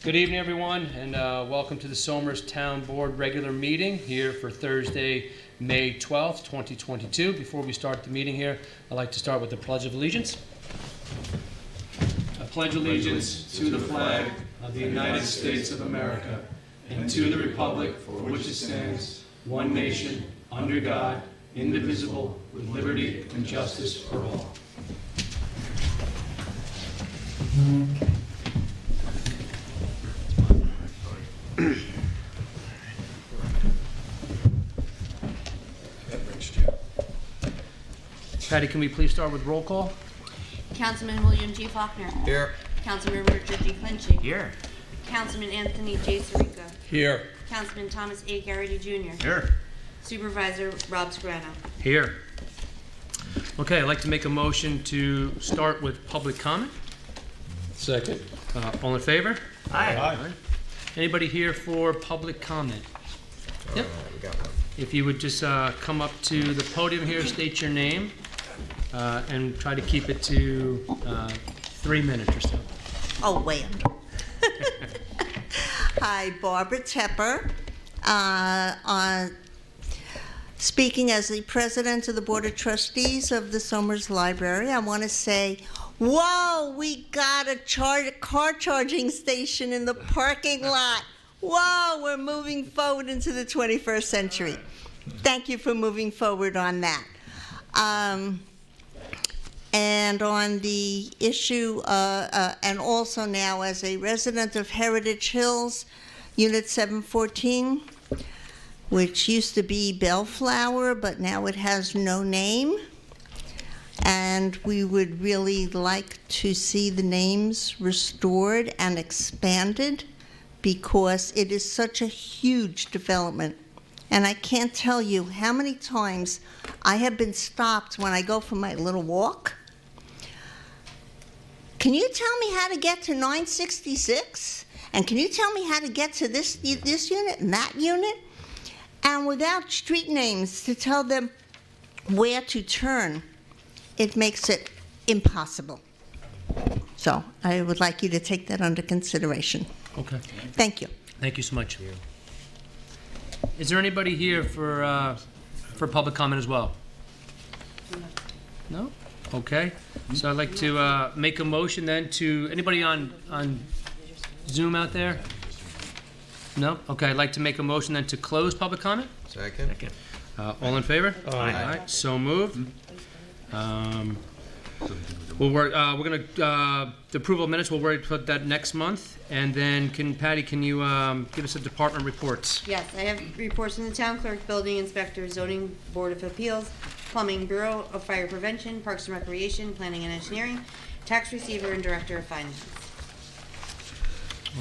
Good evening, everyone, and welcome to the Somers Town Board regular meeting here for Thursday, May 12th, 2022. Before we start the meeting here, I'd like to start with the Pledge of Allegiance. I pledge allegiance to the flag of the United States of America and to the republic for which it stands, one nation, under God, indivisible, with liberty and justice for all. Patty, can we please start with roll call? Councilman William G. Faulkner. Here. Councilman Richard G. Clinchy. Here. Councilman Anthony J. Sirica. Here. Councilman Thomas A. Garrity Jr. Here. Supervisor Rob Sgrano. Here. Okay, I'd like to make a motion to start with public comment. Second. All in favor? Aye. Anybody here for public comment? Yep. We got one. If you would just come up to the podium here, state your name, and try to keep it to 3 minutes or so. Oh, wait. Hi, Barbara Tepper. Speaking as the president of the Board of Trustees of the Somers Library, I want to say, whoa, we got a car charging station in the parking lot. Whoa, we're moving forward into the 21st century. Thank you for moving forward on that. And on the issue, and also now as a resident of Heritage Hills, Unit 714, which used to be Bellflower, but now it has no name. And we would really like to see the names restored and expanded because it is such a huge development. And I can't tell you how many times I have been stopped when I go for my little walk. Can you tell me how to get to 966? And can you tell me how to get to this unit and that unit? And without street names to tell them where to turn, it makes it impossible. So I would like you to take that under consideration. Okay. Thank you. Thank you so much. Is there anybody here for public comment as well? No? Okay. So I'd like to make a motion then to, anybody on Zoom out there? No? Okay, I'd like to make a motion then to close public comment. Second. All in favor? Aye. So moved. We're gonna, the approval of minutes, we'll worry about that next month. And then Patty, can you give us a department reports? Yes, I have reports from the town clerk, building inspector, zoning board of appeals, plumbing bureau of fire prevention, parks and recreation, planning and engineering, tax receiver, and director of finance.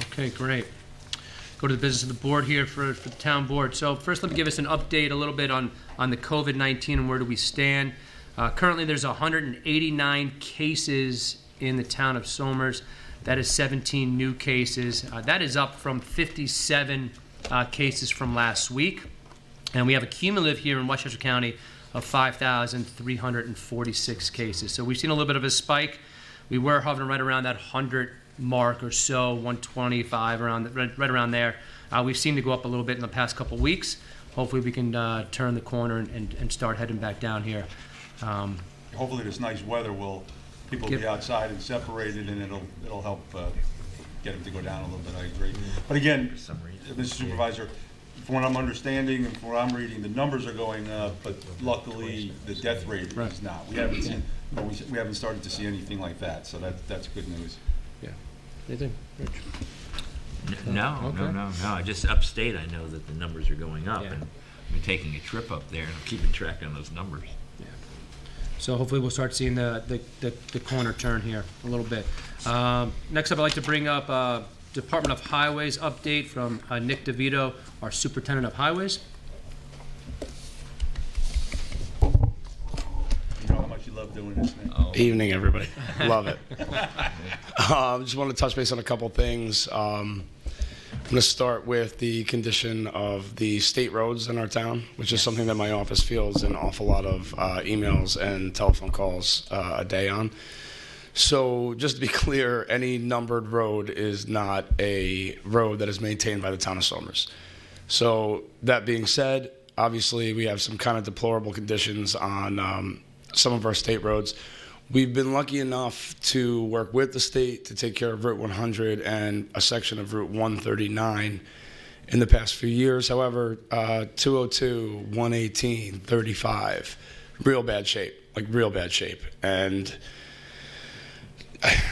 Okay, great. Go to the business of the board here for the town board. So first, let me give us an update a little bit on the COVID-19 and where do we stand. Currently, there's 189 cases in the town of Somers. That is 17 new cases. That is up from 57 cases from last week. And we have a cumulative here in Westchester County of 5,346 cases. So we've seen a little bit of a spike. We were hovering right around that 100 mark or so, 125, right around there. We've seen to go up a little bit in the past couple weeks. Hopefully we can turn the corner and start heading back down here. Hopefully this nice weather will, people will be outside and separated, and it'll help get them to go down a little bit, I agree. But again, Mr. Supervisor, from what I'm understanding and from what I'm reading, the numbers are going up, but luckily the death rate is not. We haven't seen, we haven't started to see anything like that, so that's good news. Yeah. Anything, Rich? No. Just upstate, I know that the numbers are going up, and I'm taking a trip up there and I'm keeping track on those numbers. Yeah. So hopefully we'll start seeing the corner turn here a little bit. Next up, I'd like to bring up Department of Highways update from Nick DeVito, our Superintendent of Highways. You know how much you love doing this thing. Evening, everybody. Love it. Just want to touch base on a couple things. I'm going to start with the condition of the state roads in our town, which is something that my office fields an awful lot of emails and telephone calls a day on. So just to be clear, any numbered road is not a road that is maintained by the town of Somers. So that being said, obviously we have some kind of deplorable conditions on some of our state roads. We've been lucky enough to work with the state to take care of Route 100 and a section of Route 139 in the past few years. However, 202, 118, 35, real bad shape, like real bad shape. And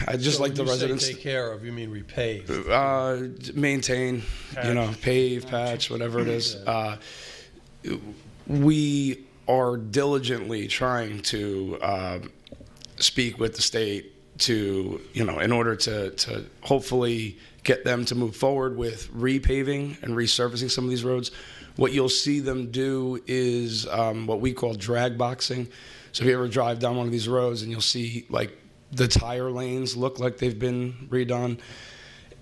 I just like the residents. Take care of, you mean repave? Maintain, pave, patch, whatever it is. We are diligently trying to speak with the state to, in order to hopefully get them to move forward with repaving and resurfacing some of these roads. What you'll see them do is what we call drag boxing. So if you ever drive down one of these roads and you'll see like the tire lanes look like they've been redone,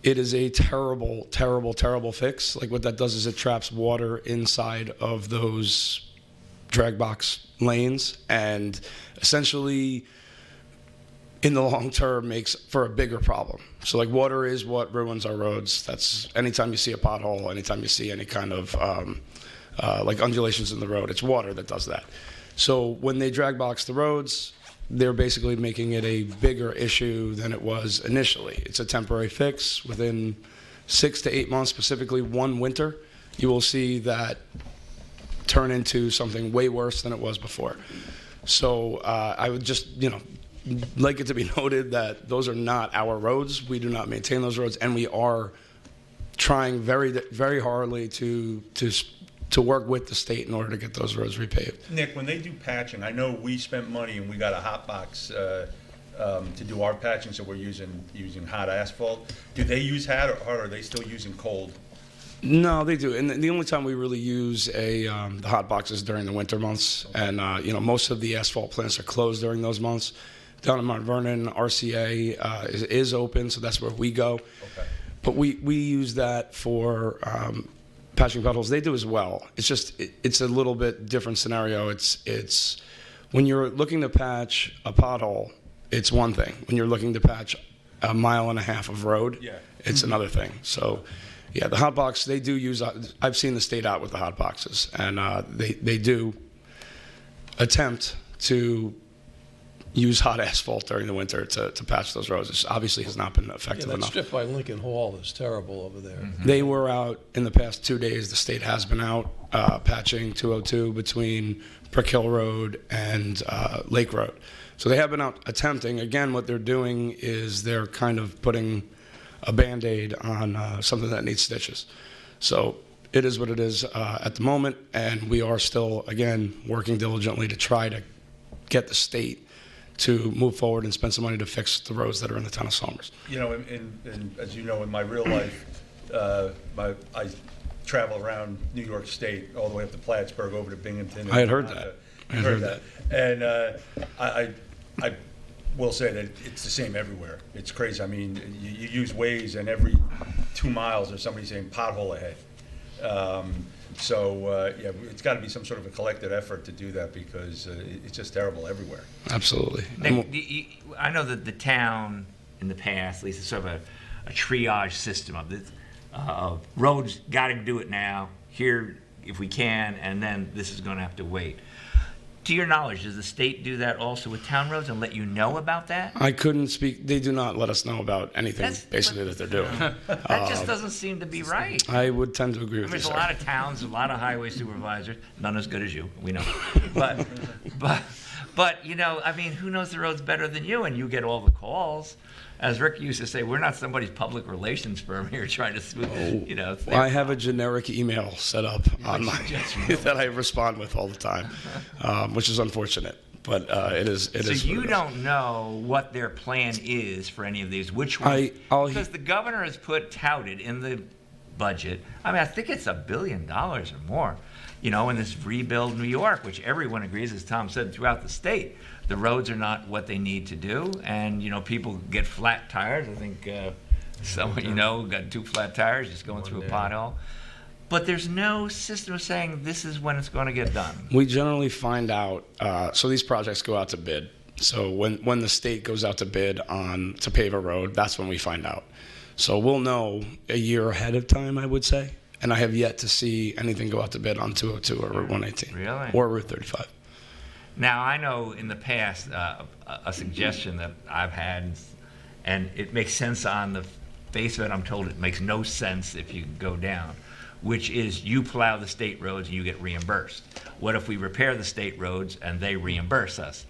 it is a terrible, terrible, terrible fix. Like what that does is it traps water inside of those drag box lanes and essentially in the long term makes for a bigger problem. So like water is what ruins our roads. That's anytime you see a pothole, anytime you see any kind of like undulations in the road, it's water that does that. So when they drag box the roads, they're basically making it a bigger issue than it was initially. It's a temporary fix. Within 6 to 8 months, specifically one winter, you will see that turn into something way worse than it was before. So I would just, like it to be noted that those are not our roads. We do not maintain those roads, and we are trying very, very hardly to work with the state in order to get those roads repaved. Nick, when they do patching, I know we spent money and we got a hot box to do our patching, so we're using hot asphalt. Do they use hot, or are they still using cold? No, they do. And the only time we really use the hot box is during the winter months. And, most of the asphalt plants are closed during those months. Down in Mount Vernon, RCA is open, so that's where we go. Okay. But we use that for patching potholes. They do as well. It's just it's a little bit different scenario. It's when you're looking to patch a pothole, it's one thing. When you're looking to patch a mile and a half of road, it's another thing. So, yeah, the hot box, they do use. I've seen the state out with the hot boxes, and they do attempt to use hot asphalt during the winter to patch those roads. It obviously has not been effective That enough. strip by Lincoln Hall is terrible over there. They were out in the past 2 days. The state has been out patching 202 between Brick Hill Road and Lake Road. So they have been out attempting. Again, what they're doing is they're kind of putting a Band-Aid on something that needs stitches. So it is what it is at the moment, and we are still, again, working diligently to try to get the state to move forward and spend some money to fix the roads that are in the town of Somers. And as you know, in my real life, I travel around New York State, all the way up to Plattsburgh, over to Binghamton. I had heard that. You heard that. And I will say that it's the same everywhere. It's crazy. I mean, you use Waze, and every 2 miles there's somebody saying pothole ahead. It's got to be some sort of a collective effort to do that, because it's just terrible everywhere. Absolutely. Nick, I know that the town in the past, at least it's sort of a triage system of this, roads, got to do it now, here if we can, and then this is going to have to wait. To your knowledge, does the state do that also with town roads and let you know about that? I couldn't speak. They do not let us know about anything basically that they're doing. That just doesn't seem to be right. I would tend to agree with you, There's sir. a lot of towns, a lot of highway supervisors, none as good as you, we know. But who knows the roads better than you? And you get all the calls. As Rick used to say, we're not somebody's public relations firm here trying to smooth this. I have a generic email set up on my that I respond with all the time, which is unfortunate. But it is. So you don't know what their plan is for any of these. Which one? Because the governor has touted in the budget. I mean, I think it's $1 billion or more. In this rebuild New York, which everyone agrees, as Tom said, throughout the state, the roads are not what they need to do, and people get flat tires. I think someone got 2 flat tires just going through a pothole. But there's no system of saying this is when it's going to get done. We generally find out. So these projects go out to bid. So when the state goes out to bid to pave a road, that's when we find out. So we'll know a year ahead of time, I would say. And I have yet to see anything go out to bid on 202 or Route 118. Really? Or Route 35. Now, I know in the past, a suggestion that I've had, and it makes sense on the face of it, I'm told it makes no sense if you go down, which is you plow the state roads and you get reimbursed. What if we repair the state roads and they reimburse us?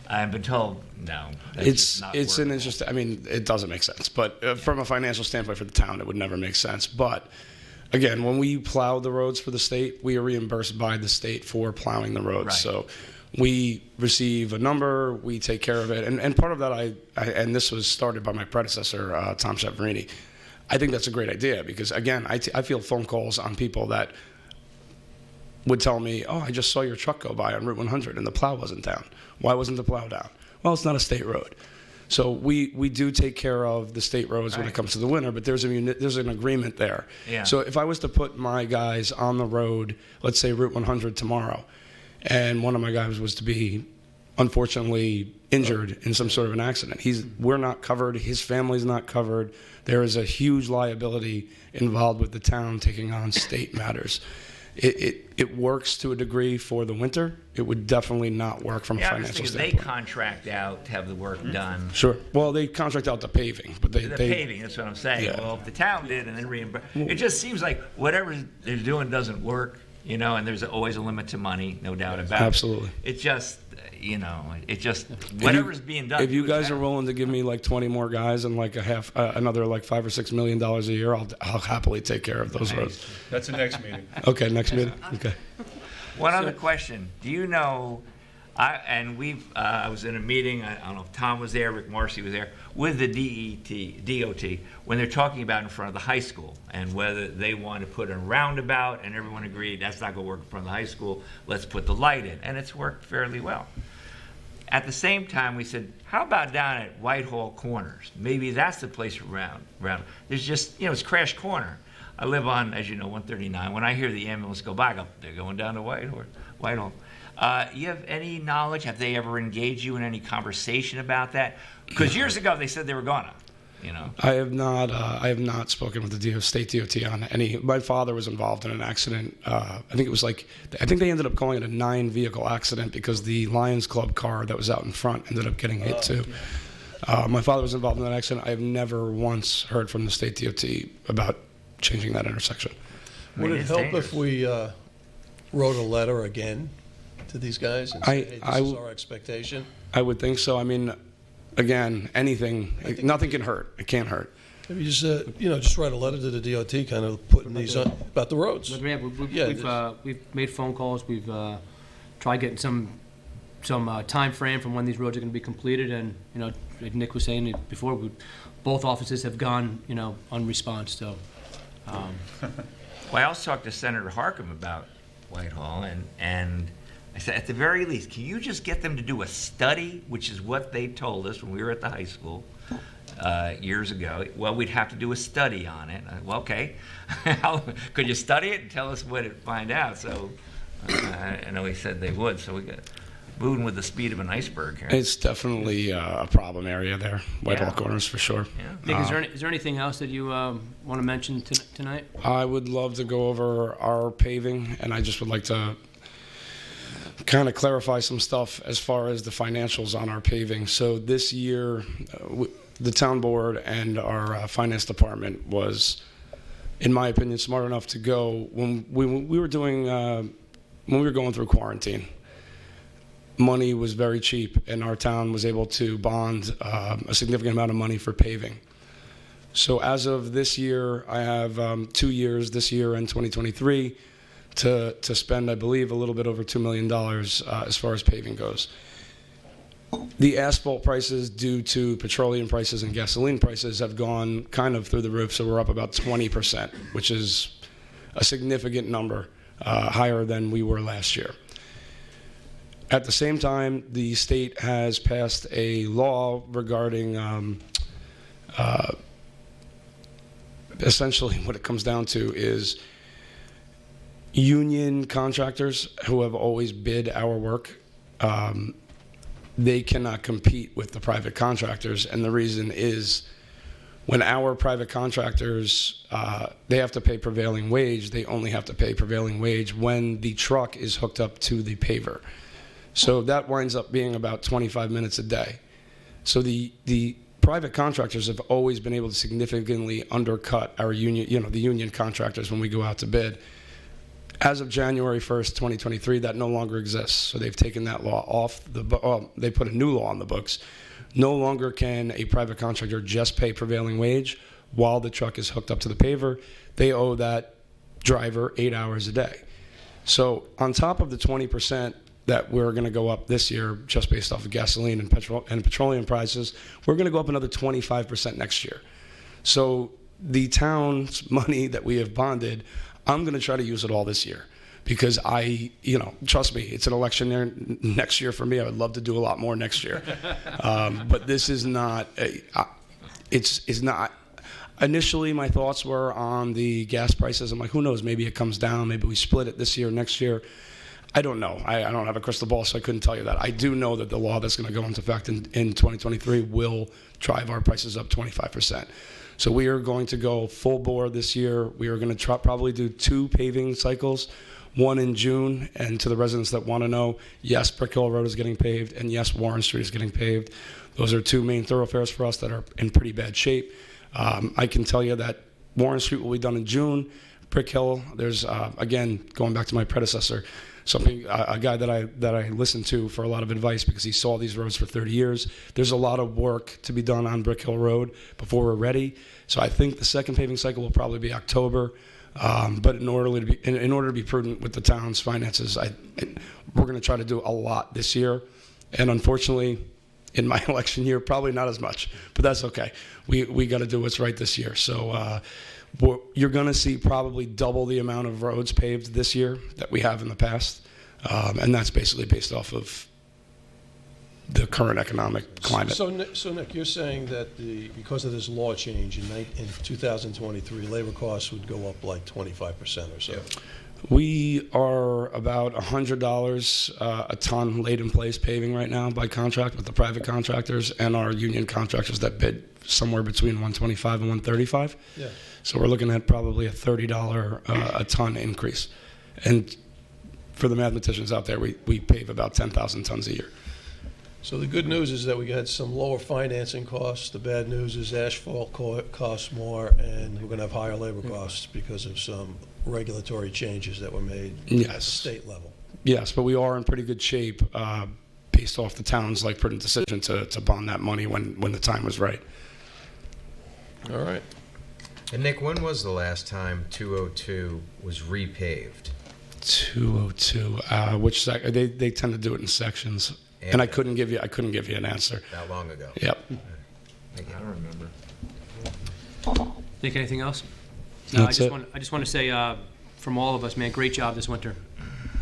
I've been told, no, that's just not It's an workable. interesting, I mean, it doesn't make sense. But from a financial standpoint for the town, it would never make sense. But again, when we plow the roads for the state, we are reimbursed by the state for plowing the roads. Right. So we receive a number, we take care of it. And part of that, and this was started by my predecessor, Tom Chavarini. I think that's a great idea because, again, I feel phone calls on people that would tell me, oh, I just saw your truck go by on Route 100 and the plow wasn't down. Why wasn't the plow down? Well, it's not a state road. So we do take care of the state roads when it Right. comes to the winter, but there's an agreement there. Yeah. So if I was to put my guys on the road, let's say Route 100 tomorrow, and one of my guys was to be unfortunately injured in some sort of an accident, we're not covered, his family's not covered. There is a huge liability involved with the town taking on state matters. It works to a degree for the winter. It would definitely not work from a Yeah, I'm just financial thinking they standpoint. contract out to have the work done. Sure. Well, they contract out the paving, but The paving, that's what I'm saying. Yeah. Well, if the town did and then reimburse, it just seems like whatever they're doing doesn't work, and there's always a limit to money, no doubt about it. Absolutely. It just, whatever's being done. If you do it guys better. are willing to give me like 20 more guys and like another like $5 or $6 million a year, I'll happily take care of those roads. That's the next meeting. Okay, next meeting. Okay. One other question. Do you know, I was in a meeting, I don't know if Tom was there, Rick Marcy was there, with the DOT, when they're talking about in front of the high school and whether they want to put a roundabout, and everyone agreed that's not going to work in front of the high school, let's put the light in. And it's worked fairly well. At the same time, we said, how about down at Whitehall Corners? Maybe that's the place around. There's just, it's Crash Corner. I live on, as you know, 139. When I hear the ambulance go by, I go, they're going down to Whitehall. You have any knowledge? Have they ever engaged you in any conversation about that? Because years ago they said they were gonna. I have not spoken with the state DOT on any. My father was involved in an accident. I think they ended up calling it a 9-vehicle accident because the Lions Club car that was out in front ended up getting hit too. My father was involved in that accident. I've never once heard from the state DOT about changing that intersection. Would it it's help dangerous. if we wrote a letter again to these guys and said, hey, this is our expectation? I would think so. I mean, again, nothing can hurt. It can't hurt. Maybe just, just write a letter to the DOT, kind of putting these on, about the roads. But yeah, Yeah, we've made phone calls. We've tried getting some time frame from when these roads are going to be completed, and like Nick was saying it before, both offices have gone unresponse. So Well, I also talked to Senator Harkin about Whitehall, and I said, at the very least, can you just get them to do a study, which is what they told us when we were at the high school years ago. Well, we'd have to do a study on it. Well, okay. Could you study it and tell us what it find out? So I know he said they would, so we got moving with the speed of an iceberg here. It's definitely a problem area there, Whitehall Yeah. Corners for sure. Yeah. Nick, is there anything else that you want to mention tonight? I would love to go over our paving, and I just would like to kind of clarify some stuff as far as the financials on our paving. So this year, the town board and our finance department was, in my opinion, smart enough to go when we were going through quarantine. Money was very cheap, and our town was able to bond a significant amount of money for paving. So as of this year, I have 2 years, this year and 2023, to spend, I believe, a little bit over $2 million as far as paving goes. The asphalt prices, due to petroleum prices and gasoline prices, have gone kind of through the roof, so we're up about 20%, which is a significant number, higher than we were last year. At the same time, the state has passed a law regarding essentially what it comes down to is union contractors who have always bid our work. they cannot compete with the private contractors. And the reason is when our private contractors, they have to pay prevailing wage, they only have to pay prevailing wage when the truck is hooked up to the paver. So that winds up being about 25 minutes a day. So the private contractors have always been able to significantly undercut our union, the union contractors when we go out to bid. As of January 1st, 2023, that no longer exists. So they've taken that law off they put a new law on the books. No longer can a private contractor just pay prevailing wage while the truck is hooked up to the paver. They owe that driver 8 hours a day. So on top of the 20% that we're going to go up this year just based off of gasoline and petroleum prices, we're going to go up another 25% next year. So the town's money that we have bonded, I'm going to try to use it all this year because trust me, it's an election year next year for me. I would love to do a lot more next year. But this is not, it's not. Initially, my thoughts were on the gas prices. I'm like, who knows? Maybe it comes down. Maybe we split it this year, next year. I don't know. I don't have a crystal ball, so I couldn't tell you that. I do know that the law that's going to go into effect in 2023 will drive our prices up 25%. So we are going to go full bore this year. We are going to probably do 2 paving cycles, one in June. And to the residents that want to know, yes, Brick Hill Road is getting paved, and yes, Warren Street is getting paved. Those are 2 main thoroughfares for us that are in pretty bad shape. I can tell you that Warren Street will be done in June. Brick Hill, there's, again, going back to my predecessor, a guy that I listened to for a lot of advice because he saw these roads for 30 years. There's a lot of work to be done on Brick Hill Road before we're ready. So I think the second paving cycle will probably be October. But in order to be prudent with the town's finances, we're going to try to do a lot this year. And unfortunately, in my election year, probably not as much. But that's okay. We got to do what's right this year. So you're going to see probably double the amount of roads paved this year that we have in the past. And that's basically based off of the current economic climate. So Nick, you're saying that because of this law change in 2023, labor costs would go up like 25% or so? Yep. We are about $100 a ton laid in place paving right now by contract with the private contractors and our union contractors that bid somewhere between $125 and $135. Yeah. So we're looking at probably a $30 a ton increase. And for the mathematicians out there, we pave about 10,000 tons a year. So the good news is that we had some lower financing costs. The bad news is asphalt costs more, and we're going to have higher labor costs because of some regulatory changes that were made at the state level. Yes, but we are in pretty good shape based off the town's prudent decision to bond that money when the time was right. All right. And Nick, when was the last time 202 was repaved? 202, which they tend to do it in sections. And I couldn't give you an answer. That long ago. Yep. I don't remember. Nick, anything else? No, That's I just want to say, from all of us, man, great job this winter.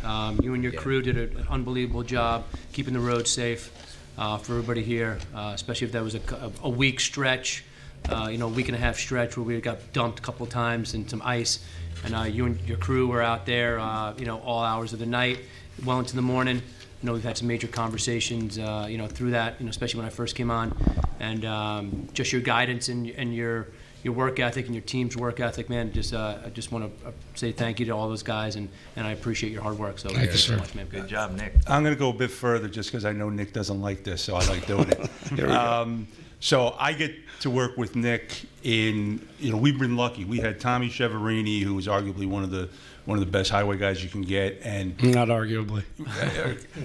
You and your crew did an unbelievable job keeping the roads safe for everybody here, especially if that was a week stretch, a week and a half stretch where we got dumped a couple of times in some ice. And you and your crew were out there, all hours of the night, well into the morning. We've had some major conversations, through that, especially when I first came on, and just your guidance and your work ethic and your team's work ethic, man. I just want to say thank you to all those guys, and I appreciate your hard work. So thank you, so sir. much, man. Good job, Nick. I'm going to go a bit further just because I know Nick doesn't like this, so I like doing it. Here we go. So I get to work with Nick we've been lucky. We had Tommy Cheverini, who was arguably one of the best highway guys you can get, and Not arguably.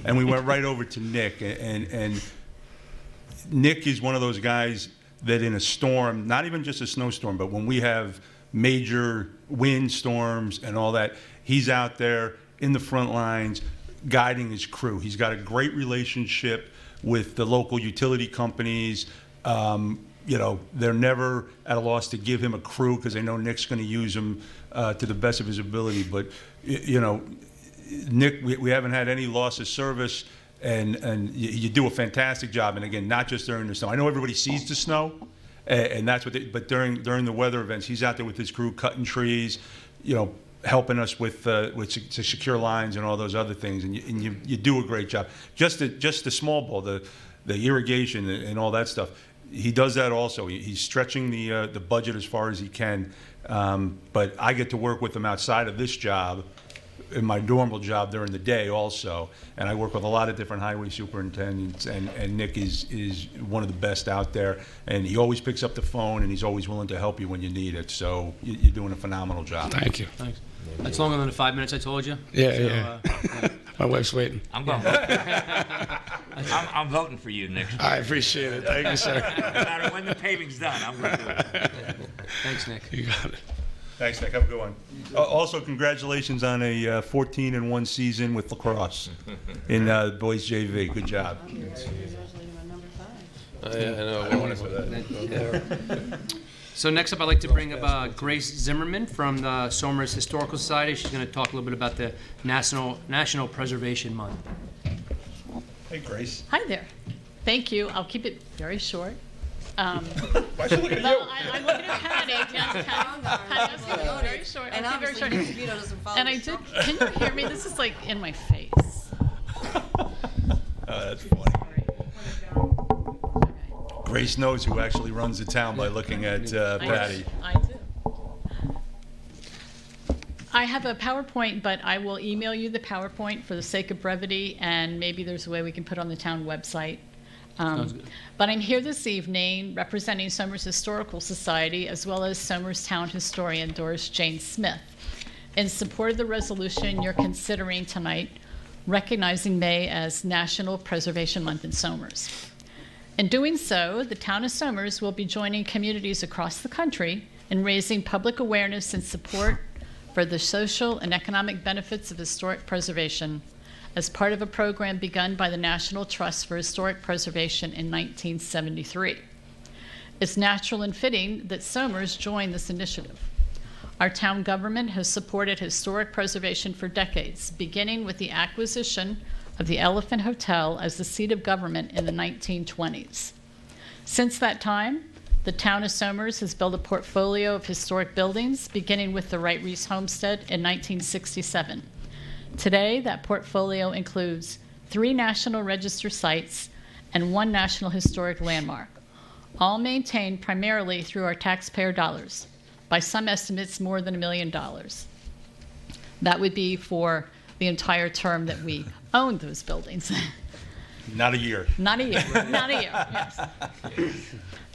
and we went right over to Nick, and Nick is one of those guys that in a storm, not even just a snowstorm, but when we have major wind storms and all that, he's out there in the front lines guiding his crew. He's got a great relationship with the local utility companies. They're never at a loss to give him a crew because they know Nick's going to use him to the best of his ability. But, Nick, we haven't had any loss of service, and you do a fantastic job. And again, not just during the snow. I know everybody sees the snow, and that's but during the weather events, he's out there with his crew cutting trees, helping us with to secure lines and all those other things, and you do a great job. Just the small ball, the irrigation and all that stuff. He does that also. He's stretching the budget as far as he can. But I get to work with him outside of this job, in my normal job during the day also, and I work with a lot of different highway superintendents, and Nick is one of the best out there, and he always picks up the phone, and he's always willing to help you when you need it, so you're doing a phenomenal job. Thank you. Thanks. That's longer than the 5 minutes I told you. Yeah, So, yeah. My wife's waiting. I'm going. I'm voting for you next year. I appreciate it. Thank you, sir. No matter when the paving's done, I'm going to do it. Thanks, Nick. You got it. Thanks, Nick. Have a good one. Also, congratulations on a 14-1 season with lacrosse in boys JV. Good job. I know, I wanted to So next up, I'd like to bring up Grace Zimmerman from the Somers Historical Society. She's going to talk a little bit about the National Preservation Month. Hey, Grace. Hi there. Thank you. I'll keep it very short. Why should I look at you? Well, I'm looking at Patty. Yes, Patty, I'll keep it very short. And I'll keep it obviously, very the short. mosquito doesn't follow And I the did. structure. Can you hear me? This is like in my face. That's funny. Grace knows who actually runs the town by looking at Patty. I do. I have a PowerPoint, but I will email you the PowerPoint for the sake of brevity, and maybe there's a way we can put it on the town website. Sounds good. But I'm here this evening representing Somers Historical Society as well as Somers Town Historian Doris Jane Smith in support of the resolution you're considering tonight, recognizing May as National Preservation Month in Somers. In doing so, the town of Somers will be joining communities across the country in raising public awareness and support for the social and economic benefits of historic preservation as part of a program begun by the National Trust for Historic Preservation in 1973. It's natural and fitting that Somers join this initiative. Our town government has supported historic preservation for decades, beginning with the acquisition of the Elephant Hotel as the seat of government in the 1920s. Since that time, the town of Somers has built a portfolio of historic buildings, beginning with the Wright Reese Homestead in 1967. Today, that portfolio includes 3 National Register sites and 1 National Historic Landmark, all maintained primarily through our taxpayer dollars, by some estimates more than $1 million. That would be for the entire term that we owned those buildings. Not a year. Not a year, not a year, yes.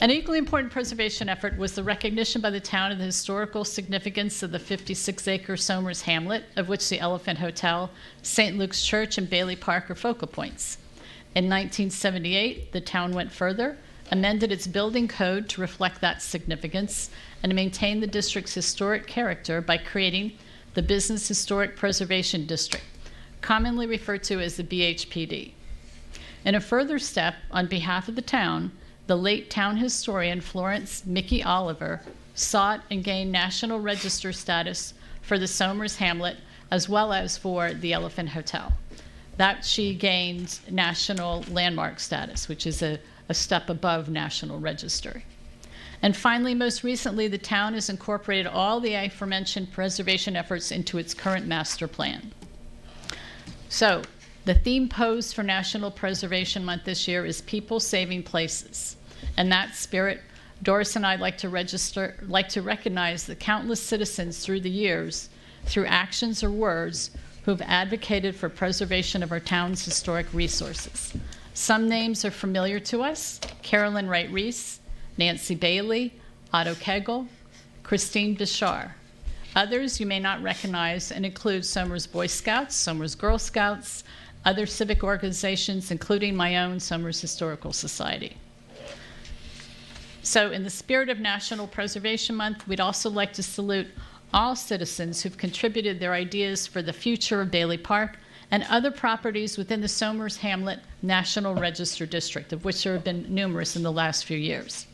An equally important preservation effort was the recognition by the town of the historical significance of the 56-acre Somers hamlet, of which the Elephant Hotel, St. Luke's Church, and Bailey Park are focal points. In 1978, the town went further, amended its building code to reflect that significance, and to maintain the district's historic character by creating the Business Historic Preservation District, commonly referred to as the BHPD. In a further step, on behalf of the town, the late town historian Florence Mickey Oliver sought and gained National Register status for the Somers Hamlet as well as for the Elephant Hotel. That she gained National Landmark status, which is a step above National Register. And finally, most recently, the town has incorporated all the aforementioned preservation efforts into its current master plan. So, the theme posed for National Preservation Month this year is People Saving Places. In that spirit, Doris and I like to recognize the countless citizens through the years, through actions or words, who've advocated for preservation of our town's historic resources. Some names are familiar to us: Carolyn Wright Reese, Nancy Bailey, Otto Kegel, Christine Bishar. Others you may not recognize and include Somers Boy Scouts, Somers Girl Scouts, other civic organizations, including my own Somers Historical Society. So in the spirit of National Preservation Month, we'd also like to salute all citizens who've contributed their ideas for the future of Bailey Park and other properties within the Somers Hamlet National Register District, of which there have been numerous in the last few years.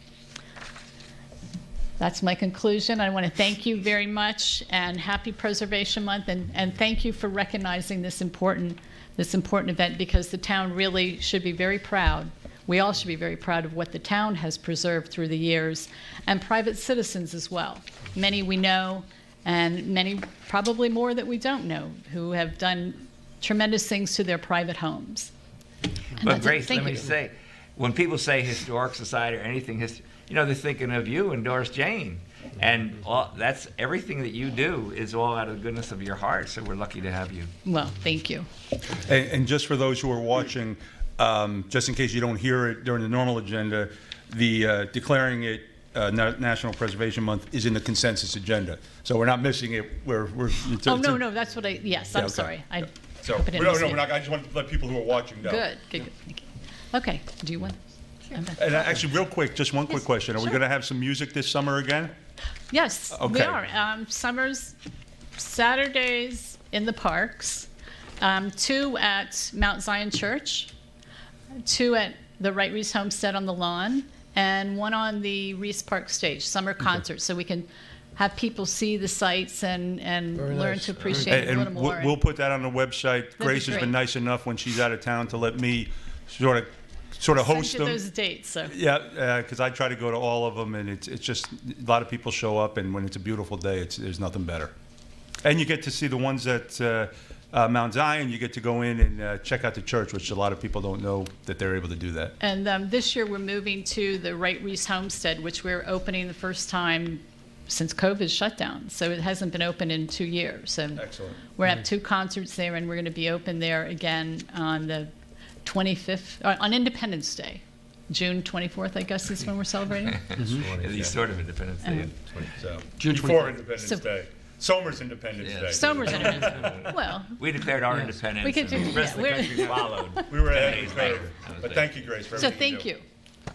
That's my conclusion. I want to thank you very much, and happy Preservation Month, and thank you for recognizing this important event, because the town really should be very proud. We all should be very proud of what the town has preserved through the years, and private citizens as well. Many we know, and many, probably more that we don't know, who have done tremendous things to their private homes. And But that's it. Grace, Thank let me you. say, when people say Historic Society or anything, they're thinking of you and Doris Jane. And that's everything that you do is all out of the goodness of your heart. So we're lucky to have you. Well, thank you. And just for those who are watching, just in case you don't hear it during the normal agenda, the declaring it National Preservation Month is in the consensus agenda. So we're not missing it. Oh, no, that's what yes, I'm okay. sorry. I So, hope I didn't no, miss it. I just want to let people who are watching know. Good. Thank you. Okay, do you want? And actually, real quick, just one quick question. Are we sure. going to have some music this summer again? Yes, we Okay. are. Summers, Saturdays in the parks, 2 at Mount Zion Church, 2 at the Wright Reese Homestead on the lawn, and 1 on the Reese Park stage, summer concert, so we can have people see the sites and Very learn nice. to appreciate it a little And more. we'll put that on the website. be Grace has great. been nice enough when she's out of town to let me sort of host Send you them. those dates, so. Yeah, because I try to go to all of them, and it's just, a lot of people show up, and when it's a beautiful day, there's nothing better. And you get to see the ones at Mount Zion, you get to go in and check out the church, which a lot of people don't know that they're able to do that. And this year, we're moving to the Wright Reese Homestead, which we're opening the first time since COVID shut down. So it hasn't been open in 2 years. So Excellent. we're going to have 2 concerts there, and we're going to be open there again on the 25th, on Independence Day. June 24th, I guess, is when we're celebrating. These sort of Independence Day. So, June before 24th. Independence So- Day. Somers Independence Yeah. Day. Somers Independence. Well, We declared our independence, We could and do- the rest of the yeah, country followed. We were ahead of Days the curve. later. That was But it. thank you, Grace, for so everything thank you.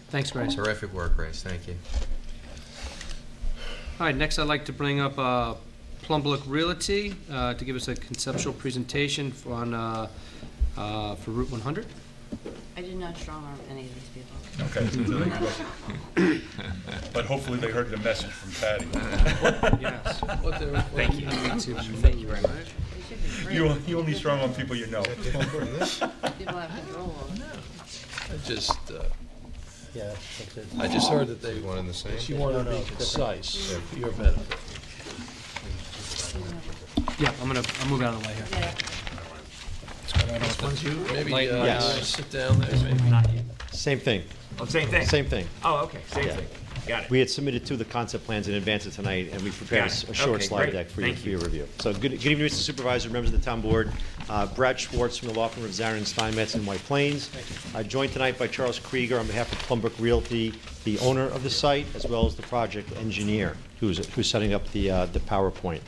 Thanks, Grace. Terrific work, Grace. Thank you. All right, next I'd like to bring up Plumbrook Realty to give us a conceptual presentation for Route 100. I did not strong arm any of these people. Okay. But hopefully they heard the message from Patty. Yes. Thank you. Thank you very much. They should be free. You only strong on people you know. People have control over it. I just, I just heard that One and the same? she wanted to be concise for your benefit. Yeah, I'll move out of the way here. Yeah. Maybe Yes. sit down there, maybe. Same thing, Oh, same thing? same thing. Oh, okay, same Yeah. thing. Got it. We had submitted to the concept plans in advance of tonight, and we prepared Got it. a short Okay, slide great. deck for Thank your review. So good evening, Mr. Supervisor, members of the town board. Brad Schwartz from the law firm of Zarin Steinmetz in White Plains. Joined tonight by Charles Krieger on behalf of Plumbrook Realty, the owner of the site, as well as the project engineer who's setting up the PowerPoint.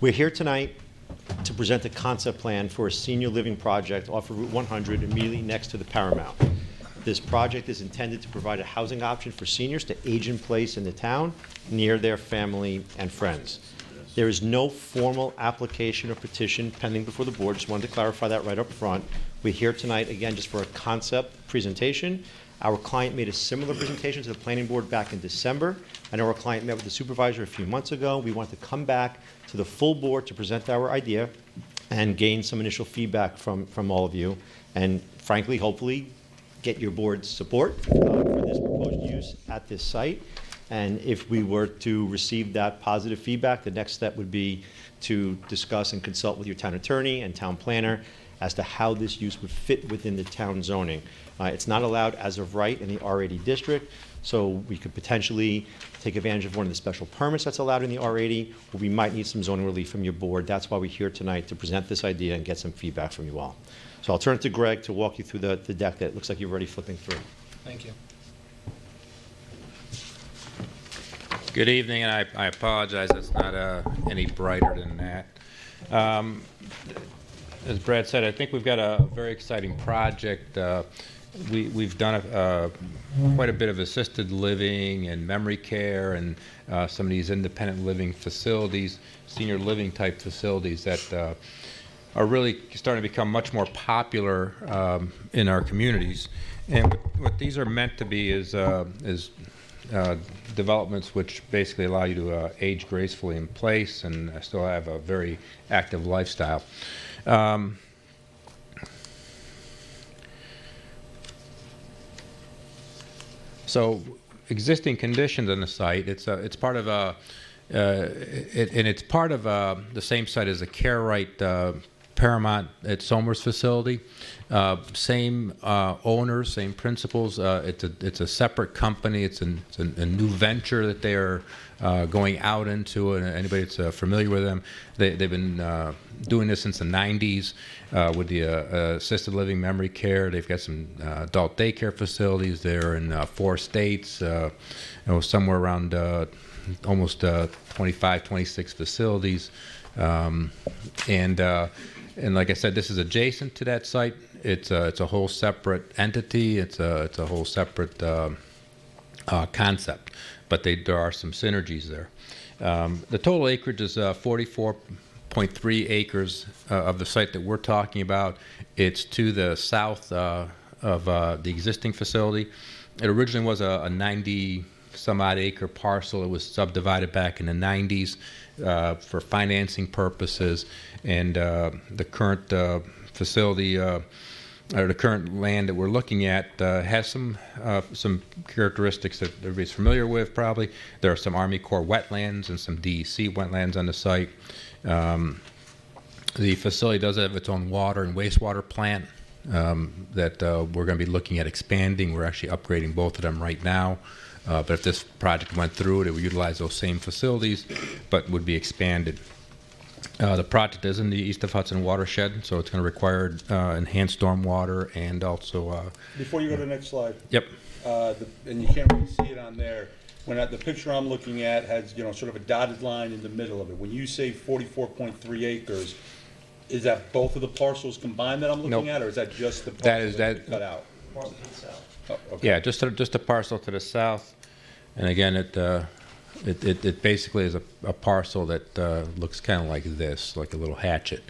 We're here tonight to present a concept plan for a senior living project off of Route 100 immediately next to the Paramount. This project is intended to provide a housing option for seniors to age in place in the town near their family and friends. There is no formal application or petition pending before the board. Just wanted to clarify that right up front. We're here tonight, again, just for a concept presentation. Our client made a similar presentation to the planning board back in December. I know our client met with the supervisor a few months ago. We want to come back to the full board to present our idea and gain some initial feedback from all of you. And frankly, hopefully, get your board's support for this proposed use at this site. And if we were to receive that positive feedback, the next step would be to discuss and consult with your town attorney and town planner as to how this use would fit within the town zoning. It's not allowed as of right in the R80 district, so we could potentially take advantage of one of the special permits that's allowed in the R80, or we might need some zoning relief from your board. That's why we're here tonight, to present this idea and get some feedback from you all. So I'll turn it to Greg to walk you through the deck that looks like you're already flipping through. Thank you. Good evening, and I apologize, it's not any brighter than that. As Brad said, I think we've got a very exciting project. We've done quite a bit of assisted living and memory care and some of these independent living facilities, senior living type facilities that are really starting to become much more popular in our communities. And what these are meant to be is developments which basically allow you to age gracefully in place and still have a very active lifestyle. So existing conditions on the site, it's part of and it's part of the same site as the Care-Right Paramount at Somers facility. Same owners, same principals. It's a separate company. It's a new venture that they are going out into. And anybody that's familiar with them, they've been doing this since the 90s with the assisted living memory care. They've got some adult daycare facilities. They're in 4 states, somewhere around almost 25, 26 facilities. And like I said, this is adjacent to that site. It's a whole separate entity. It's a whole separate concept, but there are some synergies there. The total acreage is 44.3 acres of the site that we're talking about. It's to the south of the existing facility. It originally was a 90-some-odd acre parcel. It was subdivided back in the 90s for financing purposes, and the current facility or the current land that we're looking at has some characteristics that everybody's familiar with. Probably there are some Army Corps wetlands and some DEC wetlands on the site. The facility does have its own water and wastewater plant that we're going to be looking at expanding. We're actually upgrading both of them right now. But if this project went through, it would utilize those same facilities, but would be expanded. The project is in the East of Hudson watershed, so it's going to require enhanced stormwater and also. Before you go to the next slide. Yep. And you can't really see it on there. When the picture I'm looking at has sort of a dotted line in the middle of it. When you say 44.3 acres, is that both of the parcels combined that I'm looking at, or is that just the parcel that cut out? Oh, okay. Yeah, just a parcel to the south, and again, it basically is a parcel that looks kind of like this, like a little hatchet.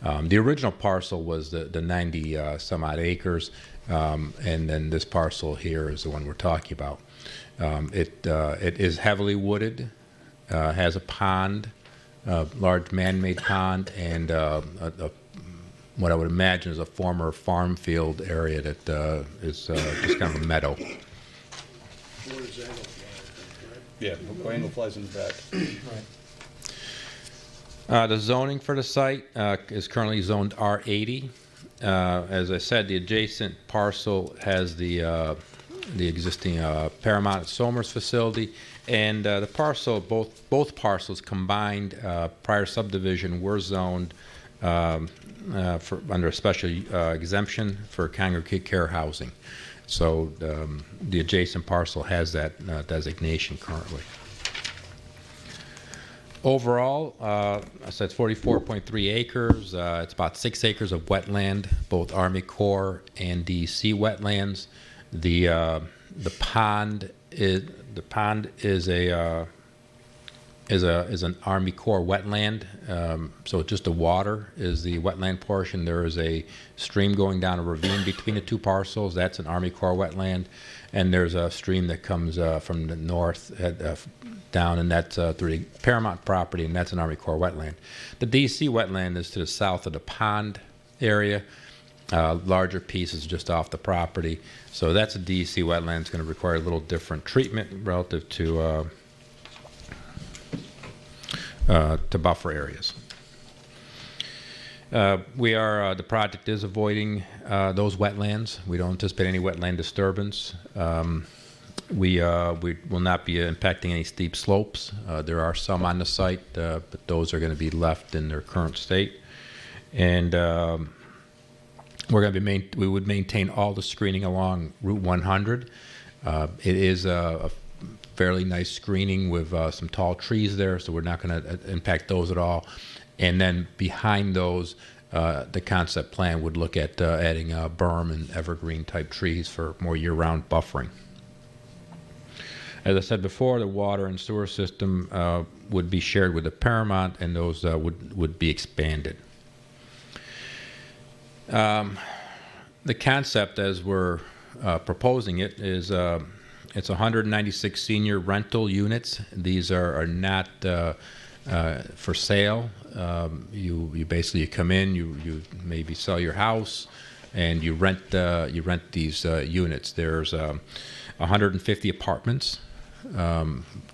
The original parcel was the 90 some odd acres, and then this parcel here is the one we're talking about. It is heavily wooded, has a pond, large man-made pond, and what I would imagine is a former farm field area that is just kind of a meadow. Yeah, angleflies in the back. The zoning for the site is currently zoned R80. As I said, the adjacent parcel has the existing Paramount Somers facility, and the parcel, both parcels combined prior subdivision were zoned under a special exemption for congregate care housing. So the adjacent parcel has that designation currently. Overall, I said it's 44.3 acres. It's about 6 acres of wetland, both Army Corps and DEC wetlands. The pond is an Army Corps wetland. So just the water is the wetland portion. There is a stream going down a ravine between the two parcels. That's an Army Corps wetland. And there's a stream that comes from the north down, and that's through the Paramount property, and that's an Army Corps wetland. The DC wetland is to the south of the pond area. Larger piece is just off the property. So that's a DC wetland. It's going to require a little different treatment relative to buffer areas. The project is avoiding those wetlands. We don't anticipate any wetland disturbance. We will not be impacting any steep slopes. There are some on the site, but those are going to be left in their current state. And we're going to we would maintain all the screening along Route 100. It is a fairly nice screening with some tall trees there, so we're not going to impact those at all. And then behind those, the concept plan would look at adding berm and evergreen type trees for more year-round buffering. As I said before, the water and sewer system would be shared with the Paramount, and those would be expanded. The concept, as we're proposing it, is it's 196 senior rental units. These are not for sale. You basically come in, you maybe sell your house, and you rent these units. There's 150 apartments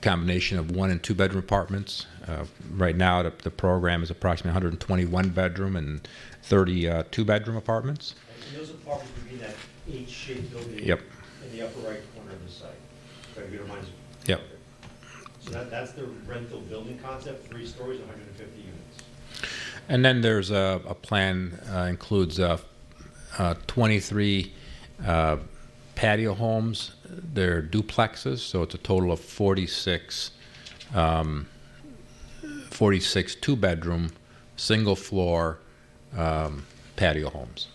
combination of 1 and 2 bedroom apartments. Right now, the program is approximately 121 bedroom and 32 bedroom apartments. And those apartments would be in that H-shaped building. Yep. In the upper right corner of the site. If you don't mind. Yep. So that's the rental building concept, 3 stories, 150 units. And then there's a plan includes 23 patio homes. They're duplexes, so it's a total of 46 two-bedroom, single-floor patio homes.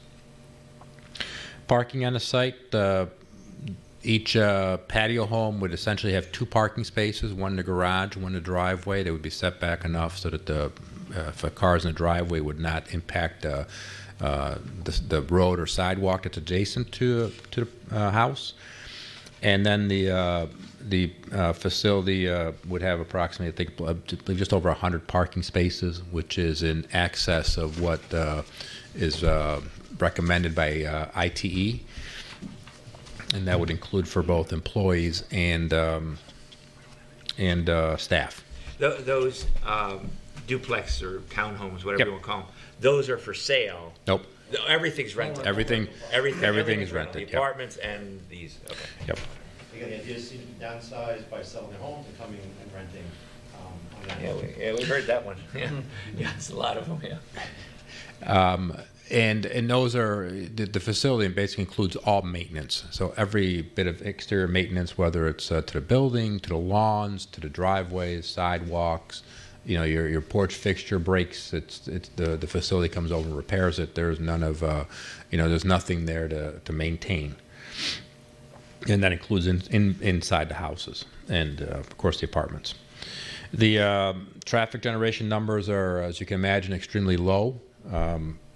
Parking on the site, each patio home would essentially have 2 parking spaces, one in the garage, one in the driveway. They would be set back enough so that if a car's in the driveway would not impact the road or sidewalk that's adjacent to the house. And then the facility would have approximately, I think, just over 100 parking spaces, which is in excess of what is recommended by ITE, and that would include for both employees and staff. Those duplex or townhomes, whatever Yep. you want to call them, those are for sale. Nope. Everything's rented. Everything is rented. The Yep. apartments and these. Okay. Yep. Again, the idea is to downsize by selling their homes and coming and renting on that. Yeah, we heard that one. Yeah, yeah, it's a lot of them. Yeah. And those are the facility basically includes all maintenance. So every bit of exterior maintenance, whether it's to the building, to the lawns, to the driveways, sidewalks, your porch fixture breaks. It's the facility comes over and repairs it. There's none of there's nothing there to maintain. And that includes inside the houses and, of course, the apartments. The traffic generation numbers are, as you can imagine, extremely low.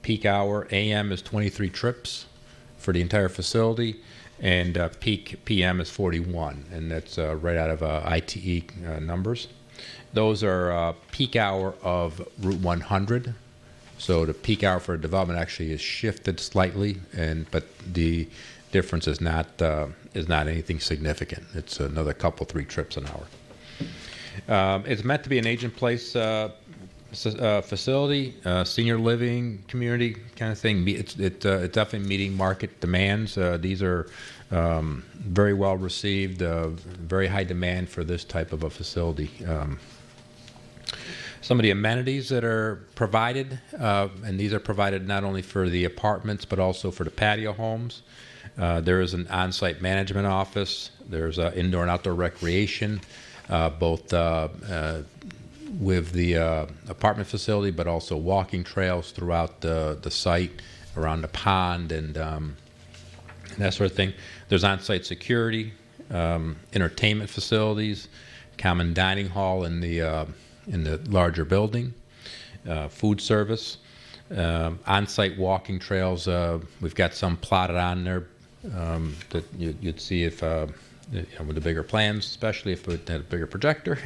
Peak hour AM is 23 trips for the entire facility, and peak PM is 41, and that's right out of ITE numbers. Those are peak hour of Route 100. So the peak hour for development actually is shifted slightly, but the difference is not anything significant. It's another 3 trips an hour. It's meant to be an age-in-place facility, senior living community kind of thing. It's definitely meeting market demands. These are very well received, very high demand for this type of a facility. Some of the amenities that are provided, and these are provided not only for the apartments but also for the patio homes. There is an on-site management office. There's indoor and outdoor recreation, both with the apartment facility, but also walking trails throughout the site, around the pond, and that sort of thing. There's on-site security, entertainment facilities, common dining hall in the larger building, food service, on-site walking trails. We've got some plotted on there that you'd see if with the bigger plans, especially if it had a bigger projector.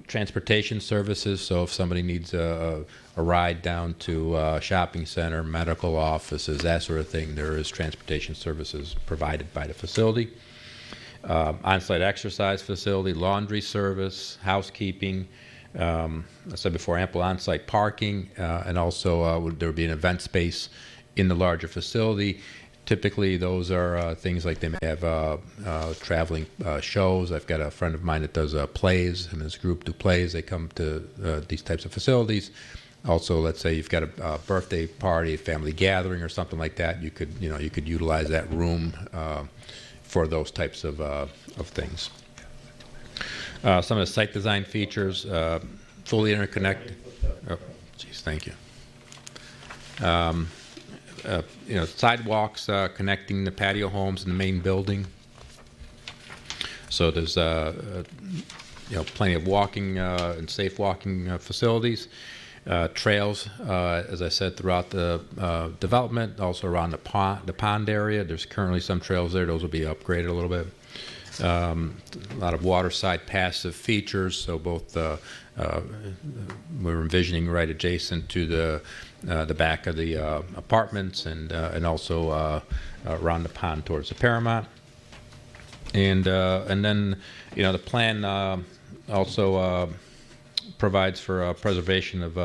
Transportation services, so if somebody needs a ride down to a shopping center, medical offices, that sort of thing, there is transportation services provided by the facility. On-site exercise facility, laundry service, housekeeping, I said before, ample on-site parking, and also there would be an event space in the larger facility. Typically, those are things like they may have traveling shows. I've got a friend of mine that does plays, and his group do plays. They come to these types of facilities. Also, let's say you've got a birthday party, a family gathering, or something like that. You could utilize that room for those types of things. Some of the site design features, fully interconnected. Oh, geez, thank you. Sidewalks connecting the patio homes and the main building. So there's plenty of walking and safe walking facilities. Trails, as I said, throughout the development, also around the pond area. There's currently some trails there. Those will be upgraded a little bit. A lot of waterside passive features, so both we're envisioning right adjacent to the back of the apartments and also around the pond towards the Paramount. And then, the plan also provides for preservation of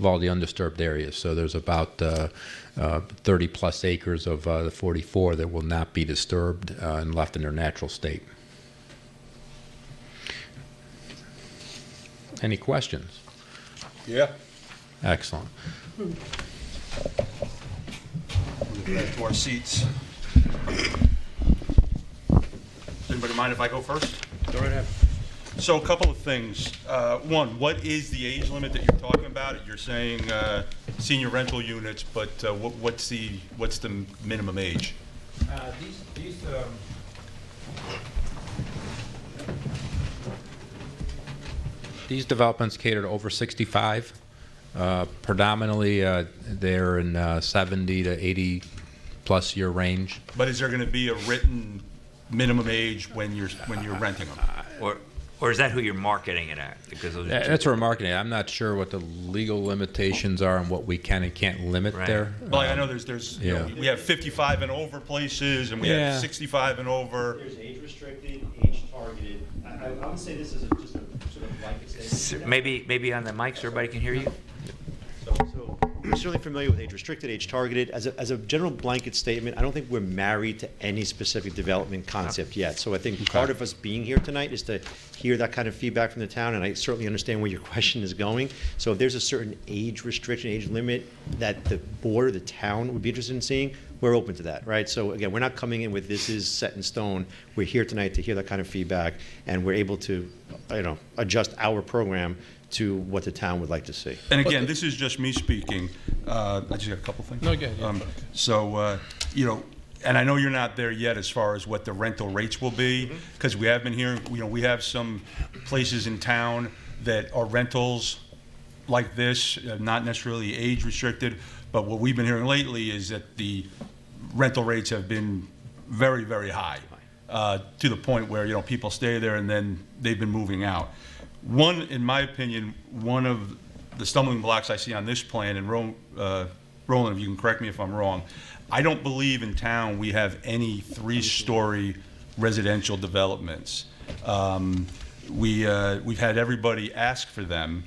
all the undisturbed areas. So there's about 30 plus acres of the 44 that will not be disturbed and left in their natural state. Any questions? Yeah. Excellent. We'll get back to our seats. Anybody mind if I go first? Go right ahead. So a couple of things. One, what is the age limit that you're talking about? You're saying senior rental units, but what's the minimum age? These developments cater to over 65. Predominantly, they're in 70 to 80 plus year range. But is there going to be a written minimum age when you're renting them? Or is that who you're marketing it at? Because those are two That's what we're marketing. I'm not sure what the legal limitations are and what we can and can't limit Right. there. Well, I know there's you know, yeah. we have 55 and over places, and we Yeah. have 65 and over. There's age restricted, age targeted. I would say this is just a sort of blanket statement. maybe on the mic so everybody can hear you. So we're certainly familiar with age restricted, age targeted. As a general blanket statement, I don't think we're married to any specific development concept yet. So I think part of us being here tonight is to hear that kind of feedback from the town, and I certainly understand where your question is going. So if there's a certain age restriction, age limit that the board or the town would be interested in seeing, we're open to that, right? So again, we're not coming in with this is set in stone. We're here tonight to hear that kind of feedback, and we're able to, adjust our program to what the town would like to see. And again, this is just me speaking. I just got a couple things. No, go ahead, yeah. And I know you're not there yet as far as what the rental rates will be, because we have been hearing, we have some places in town that are rentals like this, not necessarily age restricted, but what we've been hearing lately is that the rental rates have been very, very high, to the point where, people stay there and then they've been moving out. In my opinion, one of the stumbling blocks I see on this plan, and Roland, if you can correct me if I'm wrong, I don't believe in town we have any 3-story residential developments. We've had everybody ask for them,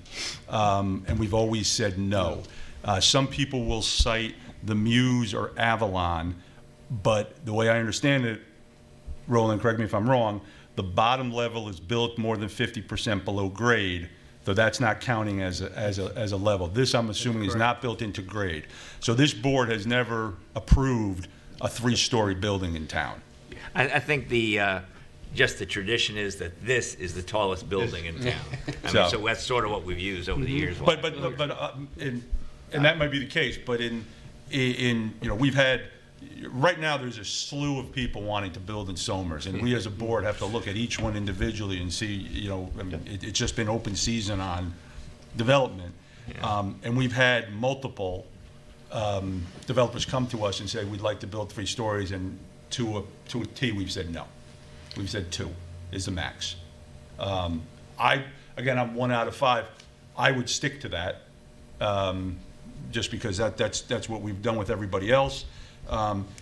and we've always said no. Some people will cite the Muse or Avalon, but the way I understand it, Roland, correct me if I'm wrong, the bottom level is built more than 50% below grade, though that's not counting as a level. This, I'm assuming, is not built into grade. So this board has never approved a 3-story building in town. I think just the tradition is that this is the tallest building in town. So that's sort of what we've used over the years. And that might be the case, but we've had. Right now, there's a slew of people wanting to build in Somers, and we as a board have to look at each one individually and see, it's just been open season on development. Yeah. And we've had multiple developers come to us and say, we'd like to build 3 stories, and to a T, we've said no. We've said 2 is the max. I'm 1 out of 5. I would stick to that, just because that's what we've done with everybody else.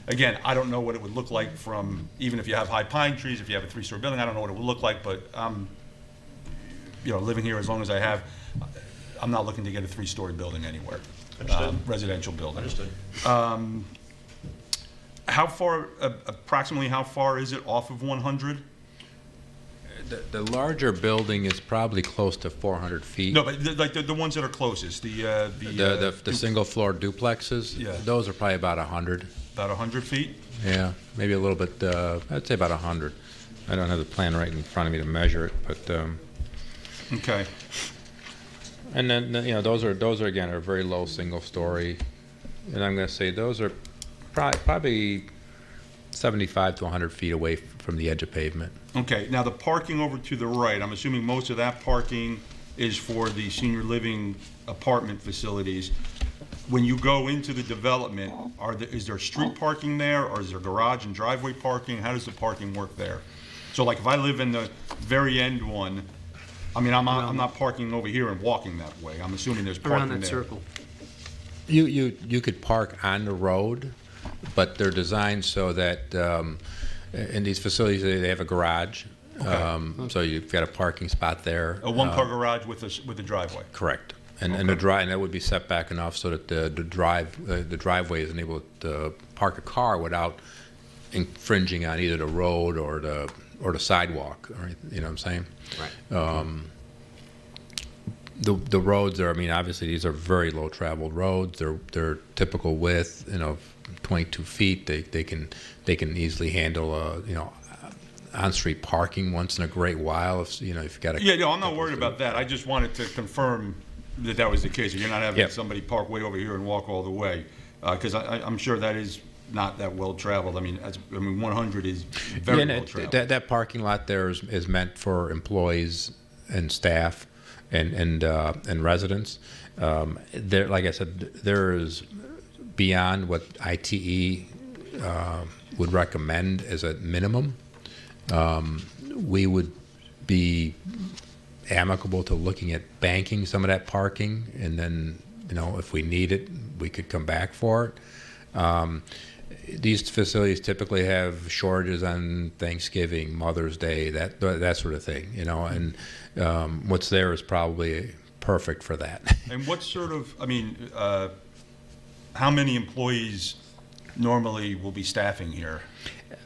Again, I don't know what it would look like even if you have high pine trees, if you have a 3-story building, I don't know what it would look like, but living here as long as I have, I'm not looking to get a 3-story building anywhere. Residential building. Understood. Approximately how far is it off of 100? The larger building is probably close to 400 feet. No, but the ones that are closest, The single floor duplexes, Yeah. those are probably about 100. about 100 feet? Yeah, maybe a little bit, I'd say about 100. I don't have the plan right in front of me to measure it, but, Okay. and then, those are again, are very low single story. And I'm gonna say those are probably 75 to 100 feet away from the edge of pavement. Okay, now the parking over to the right, I'm assuming most of that parking is for the senior living apartment facilities. When you go into the development, is there street parking there, or is there garage and driveway parking? How does the parking work there? So like if I live in the very end one, I'm not parking over here and walking that way. I'm assuming there's parking Around there. that circle. You could park on the road, but they're designed so that in these facilities, they have a garage. So you've got a parking spot there. A one-car garage with a driveway. Correct. And that would be set back enough so that the driveway isn't able to park a car without infringing on either the road or the sidewalk. Or, you know what I'm saying? Right. The roads are. I mean, obviously these are very low traveled roads. They're typical width. 22 feet. They can easily handle on-street parking once in a great while. If you've got a Yeah, no, I'm not worried about that. I just wanted to confirm that was the case. You're not having somebody park way over here and walk all the way, because I'm sure that is not that well traveled. I mean, 100 is very well traveled. That parking lot there is meant for employees and staff and residents. There, like I said, there is beyond what ITE would recommend as a minimum. We would be amicable to looking at banking some of that parking, and then if we need it, we could come back for it. These facilities typically have shortages on Thanksgiving, Mother's Day, that sort of thing, and what's there is probably perfect for that. And what sort of, how many employees normally will be staffing here?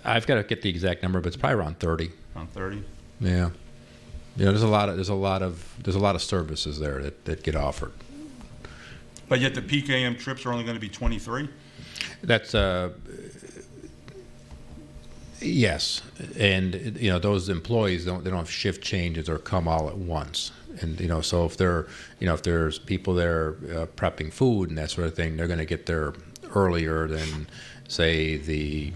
I've got to get the exact number, but it's probably around 30. Around 30? Yeah. There's a lot of services there that get offered. But yet the peak AM trips are only going to be 23? That's yes, and those employees they don't have shift changes or come all at once, and so if there's people there prepping food and that sort of thing, they're going to get there earlier than say the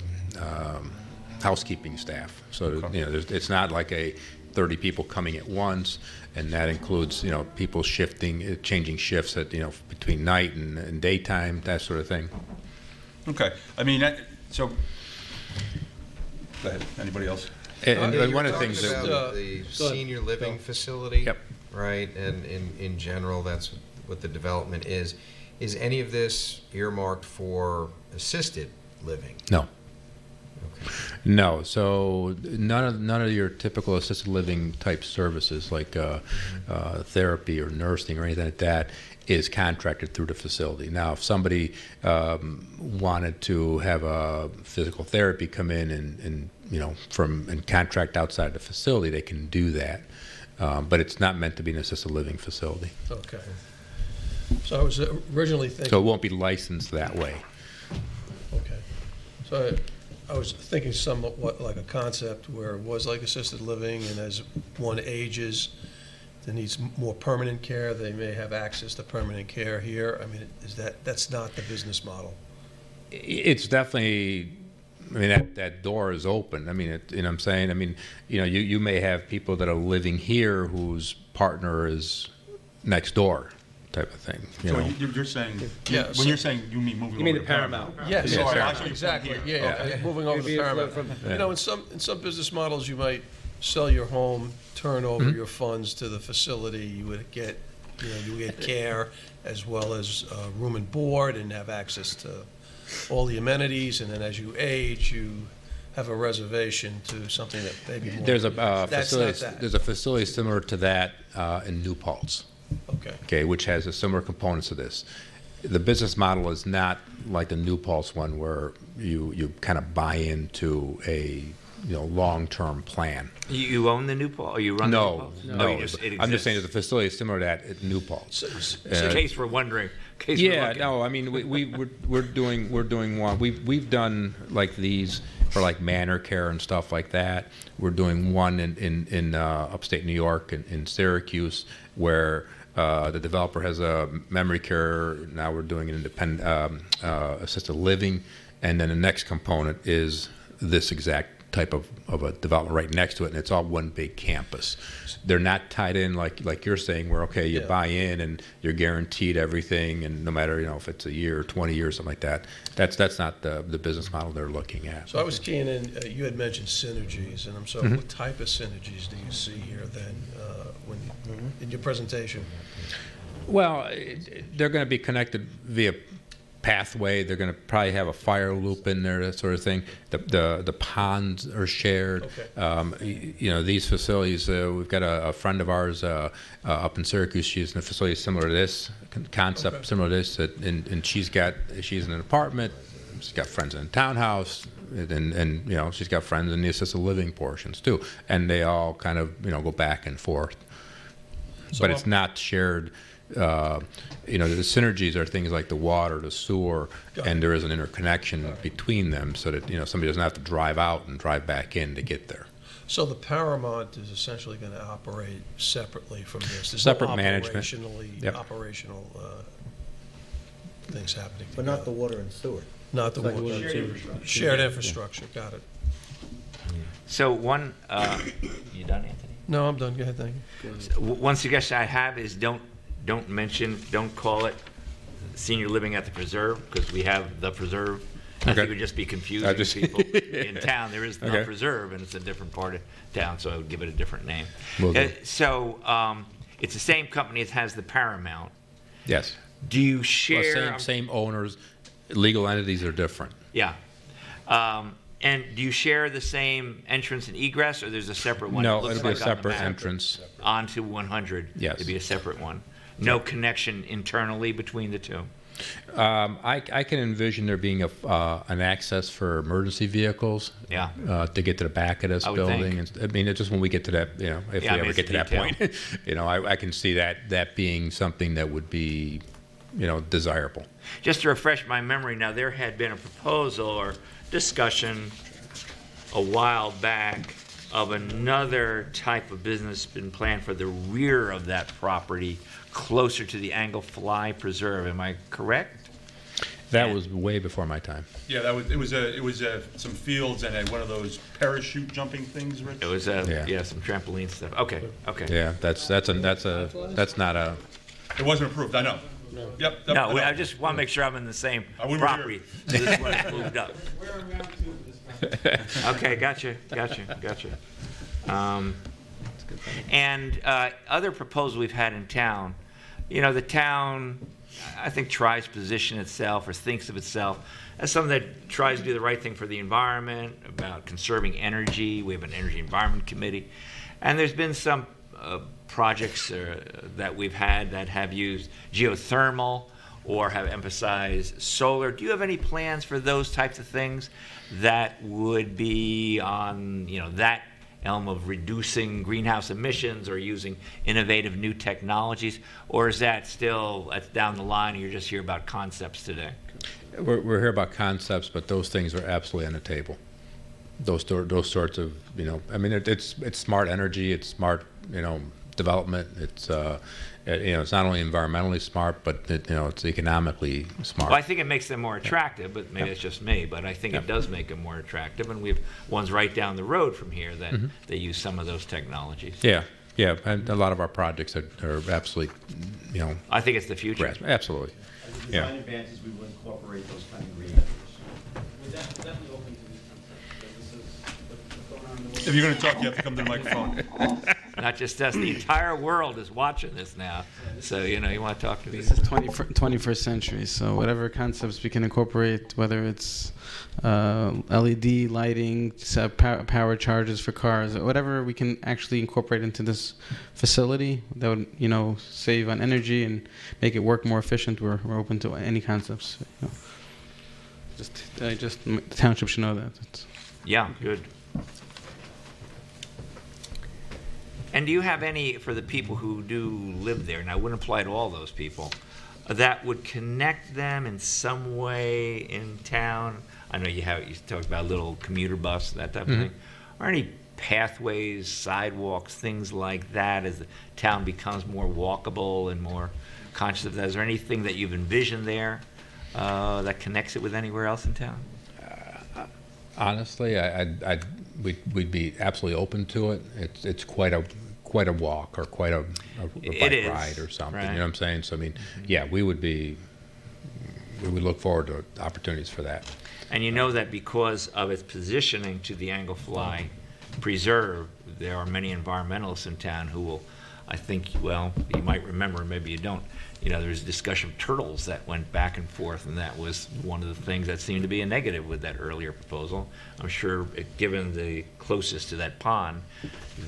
housekeeping staff. So it's not like 30 people coming at once, and that includes people changing shifts at between night and daytime, that sort of thing. Okay. So go ahead. Anybody else? And one of the Talking things about the senior living facility, Yep. right? And in general, that's what the development is. Is any of this earmarked for assisted living? No. Okay. No, so none of your typical assisted living type services like therapy or nursing or anything like that is contracted through the facility. Now, if somebody wanted to have a physical therapy come in and contract outside the facility, they can do that, but it's not meant to be an assisted living facility. Okay. So I was originally thinking. So it won't be licensed that way. Okay. So I was thinking somewhat like a concept where it was like assisted living, and as one ages, that needs more permanent care, they may have access to permanent care here. That's not the business model. It's definitely. That door is open. What I'm saying. You may have people that are living here whose partner is next door, type of thing. So you're saying, when you're saying, you mean moving over to Paramount? Yes, Yeah, sorry, Paramount. exactly. Yeah, Okay. moving over to Paramount. In some business models, you might sell your home, turn over your funds to the facility. You would get care as well as room and board, and have access to all the amenities. And then as you age, you have a reservation to something that maybe more. There's a That's facility. not that. There's a facility similar to that in New Paltz. Okay, which has a similar components to this. The business model is not like the New Paltz one, where you kind of buy into a long-term plan. You own the New Paltz, or you run the New Paltz? No. It I'm just exists. saying there's a facility similar to that at New Paltz. In case we're wondering. Yeah, no, we're doing one. We've done like these for like manor care and stuff like that. We're doing one in upstate New York in Syracuse, where the developer has a memory care. Now we're doing an independent assisted living, and then the next component is this exact type of a development right next to it, and it's all one big campus. They're not tied in like you're saying, where you buy in and you're guaranteed everything, and no matter if it's a year or 20 years, something like that. That's not the business model they're looking at. So I was keying in, you had mentioned synergies, and I'm sorry, what type of synergies do you see here then in your presentation? Well, they're going to be connected via pathway. They're going to probably have a fire loop in there, that sort of thing. The ponds are shared. You know, these facilities. We've got a friend of ours up in Syracuse. She's in a facility similar to this concept, similar to this, and she's in an apartment. She's got friends in a townhouse. And you know, she's got friends in the assisted living portions too, and they all kind of, you know, go back and forth. But it's not shared. You know, the synergies are things like the water, the sewer, and there is an interconnection between them, so that, you know, somebody doesn't have to drive out and drive back in to get there. So the Paramount is essentially going to operate separately from this. There's Separate no management. operationally- Operational things happening. But not the water and sewer. Not the Like water. shared infrastructure. Shared infrastructure, got it. So one, you done, Anthony? No, I'm done. Go ahead, thank you. One suggestion I have is don't call it senior living at the preserve, because we have the preserve. I think it would just be confusing people. In town, there is the preserve, and it's a different part of town, so I would give it a different name. So it's the same company that has the Paramount. Yes. Do you share? Well, same owners. Legal entities are different. Yeah. And do you share the same entrance and egress, or there's a separate one? No, It looks it'll be a like on the separate map. entrance. Onto 100. Yes. It'd be a separate one. No connection internally between the two. I can envision there being an access for emergency vehicles. Yeah. To get to the back of this I would building. think. And, I mean, it's just when we get to that, you know, if Yeah, I we mean, ever it's get to that detail. point, you know, I can see that being something that would be, you know, desirable. Just to refresh my memory, now there had been a proposal or discussion a while back of another type of business been planned for the rear of that property, closer to the Angle Fly Preserve. Am I correct? That was way before my time. Yeah, it was some fields and one of those parachute jumping things, Rich. It was Yeah. some trampoline stuff. Okay. Yeah, that's not a. It wasn't approved, I know. Yep. No, I know. I just want to make sure I'm in the same I wouldn't property. So this one moved up. Okay, gotcha. And other proposals we've had in town, you know, the town, I think, tries to position itself or thinks of itself as something that tries to do the right thing for the environment, about conserving energy. We have an energy environment committee. And there's been some projects that we've had that have used geothermal or have emphasized solar. Do you have any plans for those types of things that would be on, you know, that elm of reducing greenhouse emissions or using innovative new technologies? Or is that still down the line and you're just here about concepts today? We're here about concepts, but those things are absolutely on the table. Those sorts of, you know, I mean, it's smart energy, it's smart, you know, development. It's you know, it's not only environmentally smart, but you know, it's economically smart. Well, I think it makes them more attractive, but maybe it's just me, but I think it does make them more attractive, and we have ones right down the road from here that they use some of those technologies. Yeah, and a lot of our projects are absolutely, you know, I think it's the future. absolutely. As the Yeah. design advances, we will incorporate those kind of green efforts. We're definitely open to these concepts. This is what's going on in the world. If you're gonna talk, you have to come to the microphone. Not just us, the entire world is watching this now, so, you know, you want to talk to these. This is 21st century, so whatever concepts we can incorporate, whether it's LED lighting, power chargers for cars, whatever we can actually incorporate into this facility that would, you know, save on energy and make it work more efficient, we're open to any concepts. You know. The township should know that. Yeah, good. And do you have any, for the people who do live there, and I wouldn't apply to all those people, that would connect them in some way in town? I know you talked about a little commuter bus, that type of thing. Are any pathways, sidewalks, things like that as the town becomes more walkable and more conscious of that? Is there anything that you've envisioned there that connects it with anywhere else in town? Honestly, we'd be absolutely open to it. It's quite a walk or quite a bike ride or something. Right. You know what I'm saying? So I mean, yeah, we would look forward to opportunities for that. And you know that because of its positioning to the Angle Fly Preserve, there are many environmentalists in town who will, I think, well, you might remember, maybe you don't, there was discussion of turtles that went back and forth, and that was one of the things that seemed to be a negative with that earlier proposal. I'm sure, given the closest to that pond,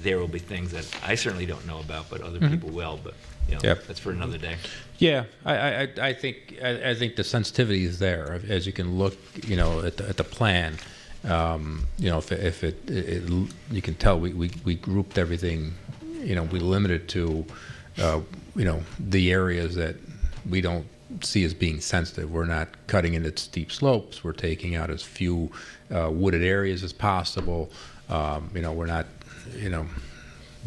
there will be things that I certainly don't know about, but other people will. But Yep. that's for another day. Yeah, I think the sensitivity is there, as you can look, at the plan. If it you can tell we grouped everything, we limited to, the areas that we don't see as being sensitive. We're not cutting into steep slopes. We're taking out as few wooded areas as possible. We're not,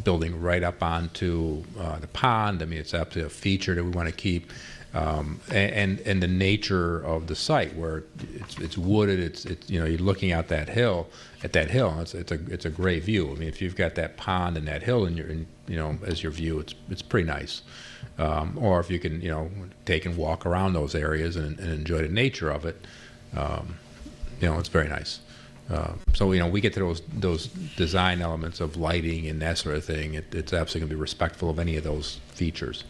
building right up onto the pond. I mean, it's absolutely a feature that we want to keep. And the nature of the site, where it's wooded, it's you're looking out that hill, it's a great view. I mean, if you've got that pond and that hill as your view, it's pretty nice. Or if you can take and walk around those areas and enjoy the nature of it, it's very nice. So we get to those design elements of lighting and that sort of thing. It's absolutely going to be respectful of any of those features.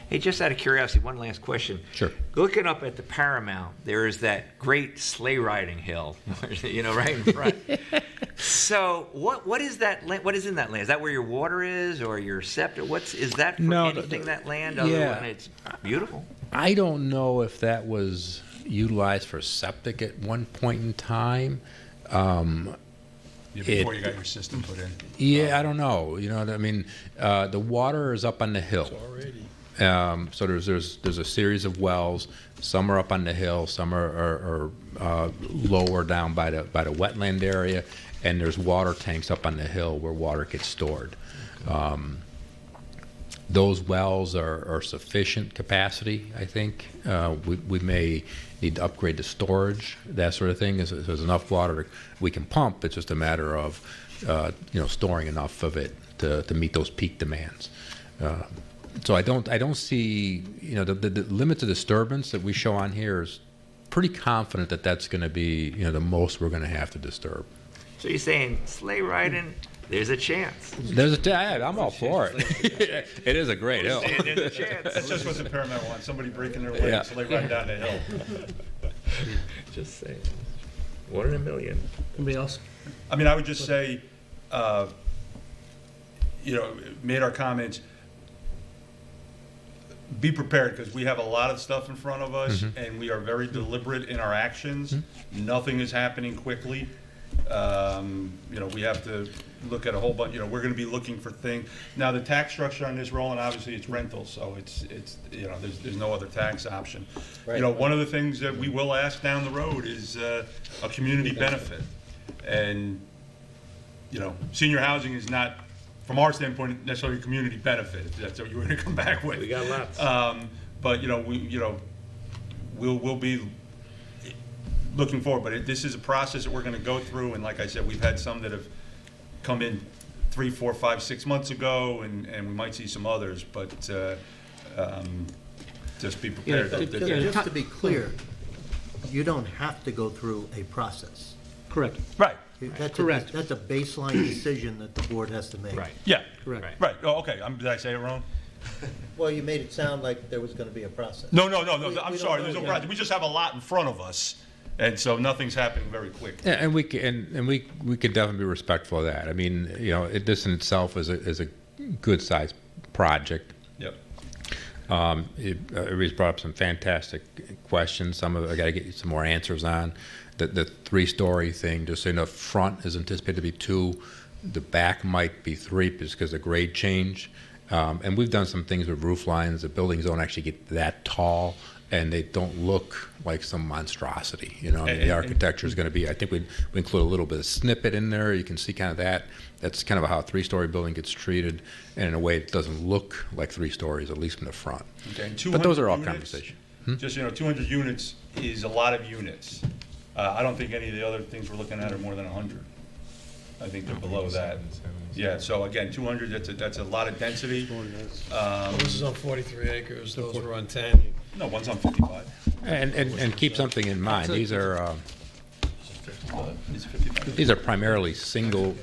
Hey, just out of curiosity, one last question. Sure. Looking up at the Paramount, there is that great sleigh riding hill, right in front. So what is that? What is in that land? Is that where your water is, or your septic? Is that for anything that land? Other than it's beautiful. I don't know if that was utilized for septic at one point in time. Before you got your system put in. Yeah, I don't know. You know what I mean? The water is up on the hill. So there's a series of wells. Some are up on the hill. Some are lower down by the wetland area, and there's water tanks up on the hill where water gets stored. Those wells are sufficient capacity, I think. We may need to upgrade the storage, that sort of thing. There's enough water we can pump. It's just a matter of storing enough of it to meet those peak demands. So I don't see the limits of disturbance that we show on here is pretty confident that that's going to be the most we're going to have to disturb. So you're saying sleigh riding? There's a chance. I'm all for it. It is a great hill. There's a chance. That's just what the Paramount wants, somebody breaking their legs so they ride down the hill. Just saying. 1 in a million. Anybody else? I mean, I would just say, made our comments, be prepared, because we have a lot of stuff in front of us, and we are very deliberate in our actions. Nothing is happening quickly. We have to look at a whole bunch. We're going to be looking for things. Now, the tax structure on this rolling, obviously, it's rental, so it's there's no other tax option. Right. One of the things that we will ask down the road is a community benefit, and senior housing is not, from our standpoint, necessarily a community benefit. If that's what you were going to come back with. We got lots. But we'll be looking forward, but this is a process that we're going to go through, and like I said, we've had some that have come in 3, 4, 5, 6 months ago, and we might see some others, but just be prepared. Just to be clear, you don't have to go through a process. Correct. Right. Correct. That's a baseline decision that the board has to make. Right. Yeah. Correct. Right. Oh, okay. Did I say it wrong? Well, you made it sound like there was going to be a process. No. We I'm don't sorry. know There's no yet. process. We just have a lot in front of us, and so nothing's happening very quick. Yeah, and we could definitely be respectful of that. I mean, this in itself is a good sized project. Yep. Everybody's brought up some fantastic questions. Some of it I got to get you some more answers on. The 3-story thing, just in the front is anticipated to be 2. The back might be 3 because of grade change. And we've done some things with roof lines. The buildings don't actually get that tall, and they don't look like some monstrosity. The architecture is going to be, I think we include a little bit of snippet in there. You can see kind of that. That's kind of how a 3-story building gets treated, and in a way it doesn't look like 3 stories, at least in the front. Okay. And But those 200 are all units, conversation. Just 200 units is a lot of units. I don't think any of the other things we're looking at are more than 100. I think they're below that. Yeah. So again, 200. That's a lot of density. This is on 43 acres, those were on 10. No, one's on 55. And keep something in mind. These are It's 55. these are primarily single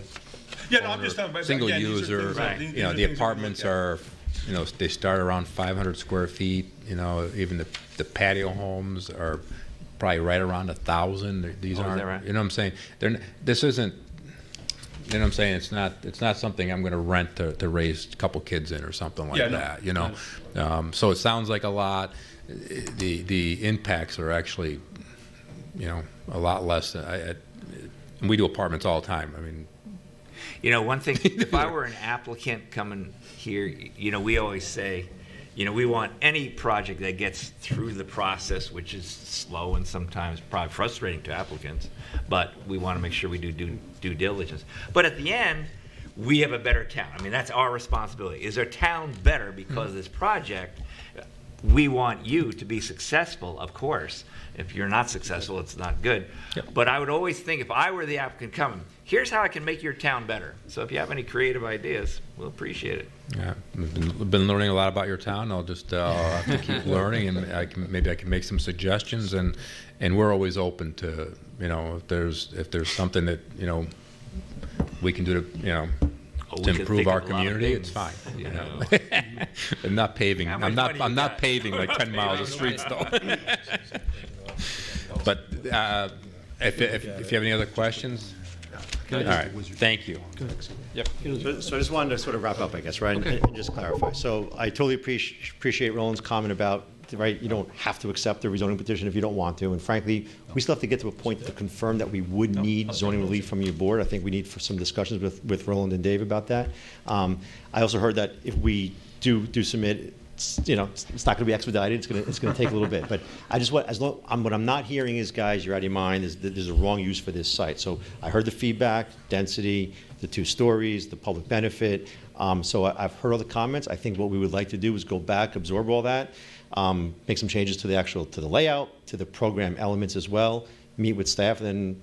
Yeah, no, I'm just talking about single again, these are user. things that- these are The things that we apartments look at. are you know, they start around 500 square feet. You know, even the patio homes are probably right around 1,000. These Oh, is aren't, that right? you know what I'm saying? This isn't, you know what I'm saying? It's not something I'm going to rent to raise a couple kids in or something like Yeah, no. that, you know? So it sounds like a lot. The impacts are actually, you know, a lot less. And we do apartments all the time. I mean, You know, one thing, if I were an applicant coming here, you know, we always say, you know, we want any project that gets through the process, which is slow and sometimes probably frustrating to applicants, but we want to make sure we do due diligence. But at the end, we have a better town. I mean, that's our responsibility. Is our town better because of this project? We want you to be successful, of course. If you're not successful, it's not good. But I would always think, if I were the applicant coming, here's how I can make your town better. So if you have any creative ideas, we'll appreciate it. yeah, I've been learning a lot about your town. I'll just I'll have to keep learning, and maybe I can make some suggestions. And we're always open to, you know, if there's something that, you know, we can do to, you know, Oh, we to could improve think of our a lot of community, it's things, fine. you You know, know. I'm not paving. How I'm much money you not got? paving like 10 miles of streets though. But if you have any other questions, all right. Thank you. So I just wanted to sort of wrap up, I guess, right, and just clarify. So I totally appreciate Roland's comment about, right, you don't have to accept the rezoning petition if you don't want to, and frankly, we still have to get to a point to confirm that we would need zoning relief from your board. I think we need for some discussions with Roland and Dave about that. I also heard that if we do submit, you know, it's not going to be expedited. It's going to take a little bit. But I just want, what I'm not hearing is, guys, you're out of your mind. There's a wrong use for this site. So I heard the feedback, density, the 2 stories, the public benefit. So I've heard all the comments. I think what we would like to do is go back, absorb all that, make some changes to the layout, to the program elements as well. Meet with staff, and then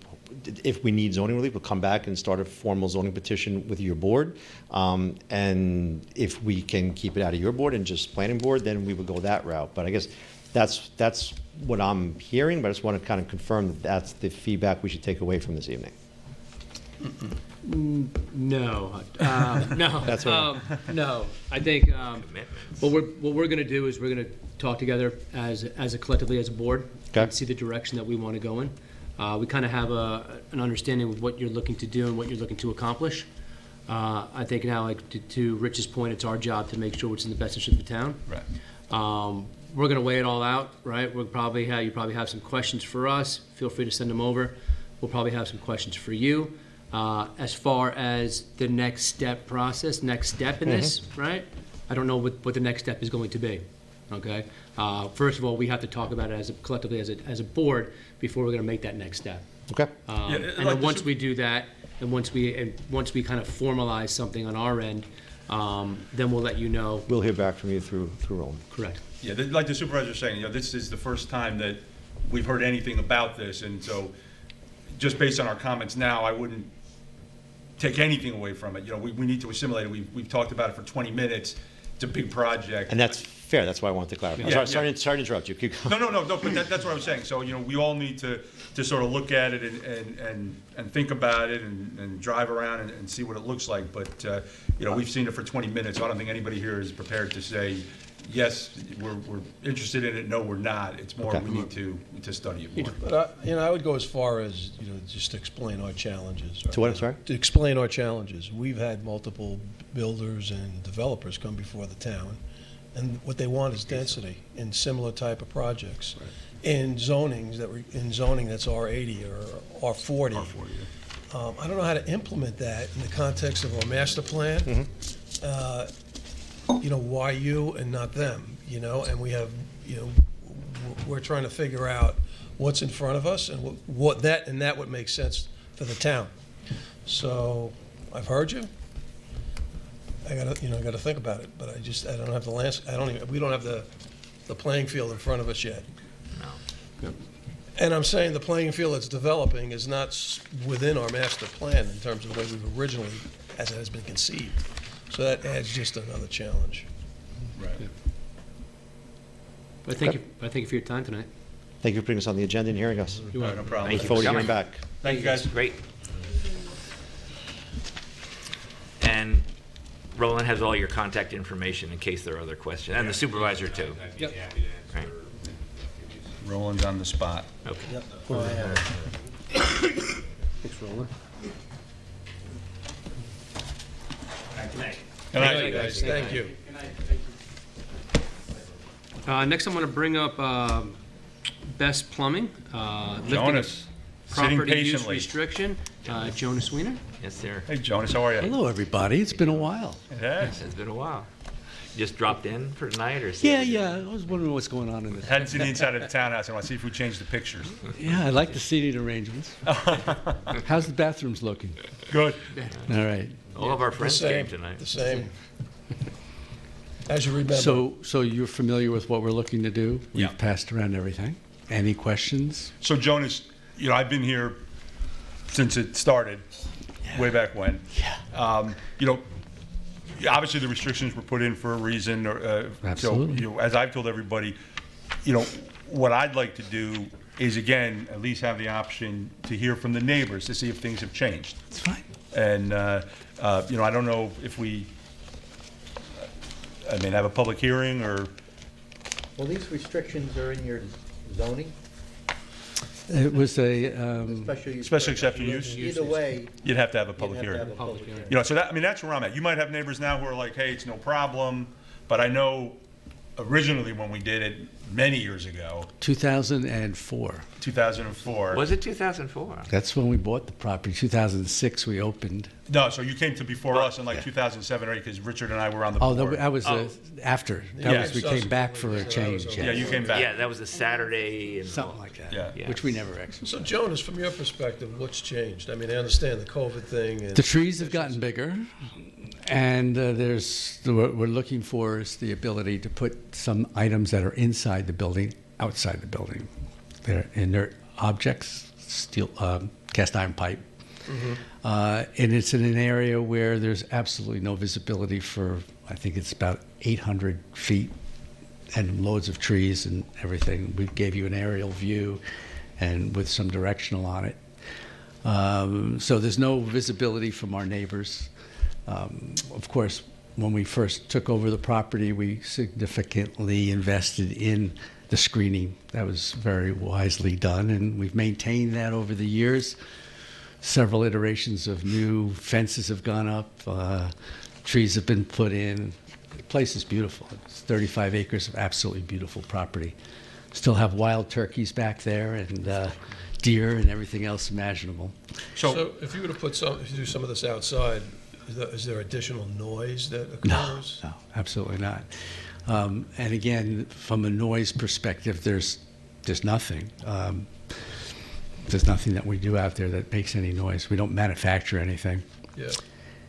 if we need zoning relief, we'll come back and start a formal zoning petition with your board. And if we can keep it out of your board and just planning board, then we would go that route. But I guess that's what I'm hearing, but I just want to kind of confirm that that's the feedback we should take away from this evening. No, no. That's what no. I think what we're going to do is we're going to talk together as a collectively as a board Okay. and see the direction that we want to go in. We kind of have an understanding of what you're looking to do and what you're looking to accomplish. I think now, like to Rich's point, it's our job to make sure it's in the best interest of the town. Right. We're going to weigh it all out, right? You probably have some questions for us. Feel free to send them over. We'll probably have some questions for you. As far as the next step in this, right? I don't know what the next step is going to be, okay? First of all, we have to talk about it collectively as a board before we're gonna make that next step. Okay. And then once we do that, and once we kind of formalize something on our end, then we'll let you know. We'll hear back from you through Roland. Correct. Yeah, like the supervisor was saying, you know, this is the first time that we've heard anything about this, and so just based on our comments now, I wouldn't take anything away from it. You know, we need to assimilate it. We've talked about it for 20 minutes. It's a big project. And that's fair. That's why I wanted to clarify. Yeah, Sorry to interrupt you. Keep going. No, but that's what I was saying. So, you know, we all need to sort of look at it and think about it and drive around and see what it looks like. But, you know, we've seen it for 20 minutes. So I don't think anybody here is prepared to say, yes, we're interested in it. No, we're not. It's more Okay. we need to study it more. But, you know, I would go as far as, you know, just to explain our challenges. To what, sorry? To explain our challenges. We've had multiple builders and developers come before the town, and what they want is density in similar type of projects. In zonings that's R80 or R40. I don't know how to implement that in the context of our master plan. You know, why you and not them, you know, and we have, you know, we're trying to figure out what's in front of us and what that would make sense for the town. So I've heard you. I gotta think about it, but I don't have the we don't have the playing field in front of us yet. No. And I'm saying the playing field that's developing is not within our master plan in terms of the way we've originally, as it has been conceived. So that adds just another challenge. Right. But thank you for your time tonight. Thank you for putting us on the agenda and hearing us. No problem. Look forward to hearing back. Thank you, guys. Great. And Roland has all your contact information in case there are other questions, and the supervisor too. Yep. Right. Roland's on the spot. Okay. Thanks, Roland. Good night, guys. Thank you. Next, I'm going to bring up Best Plumbing. Lifting a Jonas, sitting property use patiently. restriction. Jonas Wiener. Yes, sir. Hey, Jonas, how are you? Hello, everybody. It's been a while. It has. It's been a while. Just dropped in for tonight, or Yeah. I was wondering what's going on in this. Hadn't seen the inside of the townhouse. I want to see if we changed the pictures. Yeah, I like the seating arrangements. How's the bathrooms looking? Good. All right. All of our The friends came same, tonight. the same. As you remember. So you're familiar with what we're looking to do? Yeah. We've passed around everything. Any questions? So Jonas, I've been here since it started, way back when. Yeah. Obviously the restrictions were put in for a reason. Absolutely. So, as I've told everybody, what I'd like to do is, again, at least have the option to hear from the neighbors to see if things have changed. It's fine. And, I don't know if we, have a public hearing or, Well, these restrictions are in your zoning, It was a, special use. Special exception use? Either way, you'd have to have a you'd public have to hearing. have a public hearing. So that's where I'm at. You might have neighbors now who are like, hey, it's no problem, but I know originally when we did it many years ago, 2004. 2004. Was it 2004? That's when we bought the property. 2006 we opened. No, so you came to before us in like 2007 or 8 because Richard and I were on the Oh, board. that was after. That Yeah. was, we came back for a change. Yeah, you came back. Yeah, that was a Saturday. And Something like that. Yeah. Which we never exercised. So Jonas, from your perspective, what's changed? I understand the COVID thing and. The trees have gotten bigger, and what we're looking for is the ability to put some items that are inside the building, outside the building. They're inert objects, steel, cast iron pipe. And it's in an area where there's absolutely no visibility for, I think it's about 800 feet, and loads of trees and everything. We gave you an aerial view and with some directional on it. So there's no visibility from our neighbors. Of course, when we first took over the property, we significantly invested in the screening. That was very wisely done, and we've maintained that over the years. Several iterations of new fences have gone up, trees have been put in. The place is beautiful. It's 35 acres of absolutely beautiful property. Still have wild turkeys back there and deer and everything else imaginable. So if you were to if you do some of this outside, is there additional noise that occurs? No, absolutely not. And again, from a noise perspective, there's nothing. There's nothing that we do out there that makes any noise. We don't manufacture anything. Yeah.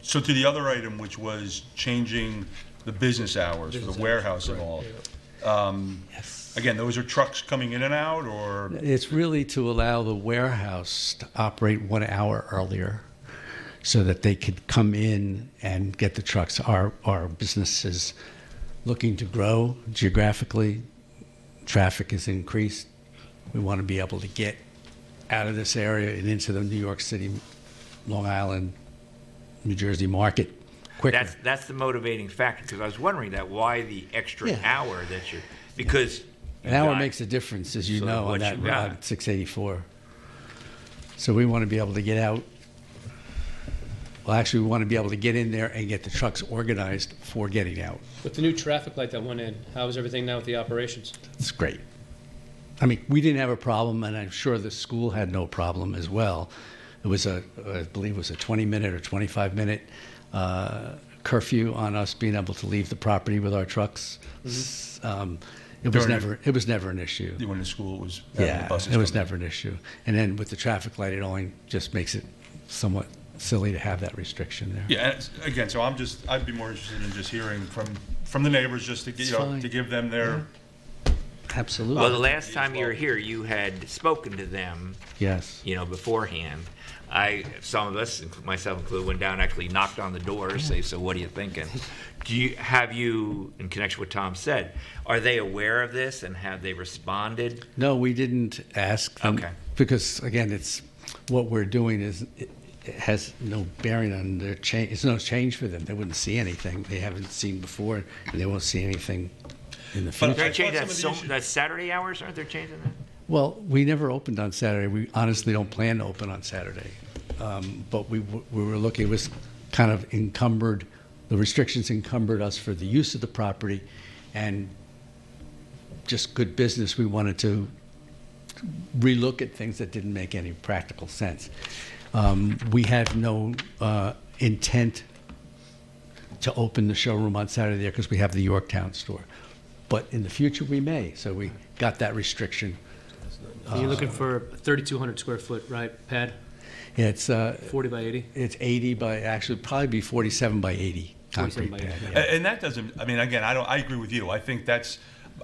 So to the other item, which was changing the business hours for the warehouse and all. Yes. Again, those are trucks coming in and out, or? It's really to allow the warehouse to operate 1 hour earlier so that they could come in and get the trucks. Our business is looking to grow geographically. Traffic has increased. We want to be able to get out of this area and into the New York City, Long Island, New Jersey market quicker. That's the motivating factor, because I was wondering why the extra hour that you're, because. An hour makes a difference, as you So know, on what that you got. on 684. So we want to be able to get out. Well, actually, we want to be able to get in there and get the trucks organized for getting out. With the new traffic light that went in, how is everything now with the operations? It's great. I mean, we didn't have a problem, and I'm sure the school had no problem as well. It was I believe it was a 20-minute or 25-minute curfew on us being able to leave the property with our trucks. It was never an issue. When the school was having the Yeah, buses it was come in. never an issue. And then with the traffic light, it only just makes it somewhat silly to have that restriction there. Yeah, and again, so I'd be more interested in just hearing from the neighbors, just to, It's fine. to give them their, Absolutely. Well, the last time you were here, you had spoken to them, Yes. beforehand. Some of us, myself included, went down and actually knocked on the door, say, so what are you thinking? Have you, in connection with what Tom said, are they aware of this and have they responded? No, we didn't ask them. Okay. Because, again, it's what we're doing is it has no bearing on their change. It's no change for them. They wouldn't see anything they haven't seen before, and they won't see anything in the future. They're changing thought some of the issues- that's Saturday hours, aren't they changing that? Well, we never opened on Saturday. We honestly don't plan to open on Saturday. But we were looking, it was kind of encumbered, the restrictions encumbered us for the use of the property, and just good business, we wanted to relook at things that didn't make any practical sense. We have no intent to open the showroom on Saturday there because we have the Yorktown store. But in the future, we may, so we got that restriction. And you're looking for a 3,200 square foot, right, pad? Yeah, it's 40 by 80? It's 80 by, actually, probably be 47 by 80 concrete 47 by pad. 80. Yeah. And that doesn't, I mean, again, I agree with you. I think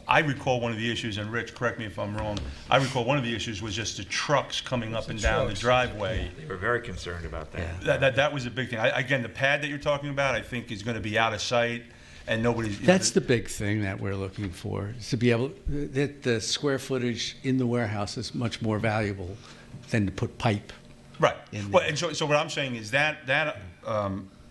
I recall one of the issues, and Rich, correct me if I'm wrong, I recall one of the issues was just the trucks coming up and down the driveway. They were very concerned about that. That was a big thing. Again, the pad that you're talking about, I think is gonna be out of sight, and nobody's. That's the big thing that we're looking for, is to be able, that the square footage in the warehouse is much more valuable than to put pipe. Right. in Well, there. and so what I'm saying is that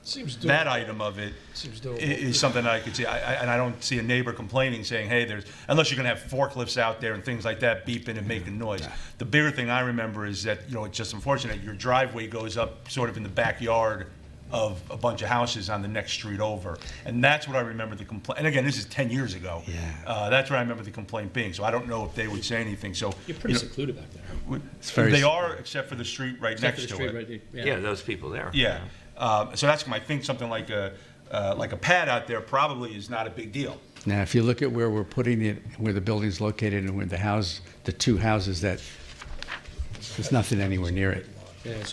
Seems doable. that item of it Seems doable. is something that I could see. And I don't see a neighbor complaining, saying, hey, unless you're gonna have forklifts out there and things like that beeping and making noise. The bigger thing I remember is that, it's just unfortunate, your driveway goes up sort of in the backyard of a bunch of houses on the next street over. And that's what I remember the complaint, and again, this is 10 years ago. Yeah. That's what I remember the complaint being, so I don't know if they would say anything, so. You're pretty secluded back there. very They s- are, except for the street right Except for next the to street it. right there. Yeah, those people there. Yeah, so that's, I think something like a pad out there probably is not a big deal. Now, if you look at where we're putting it, where the building's located, and where the two houses there's nothing anywhere near it.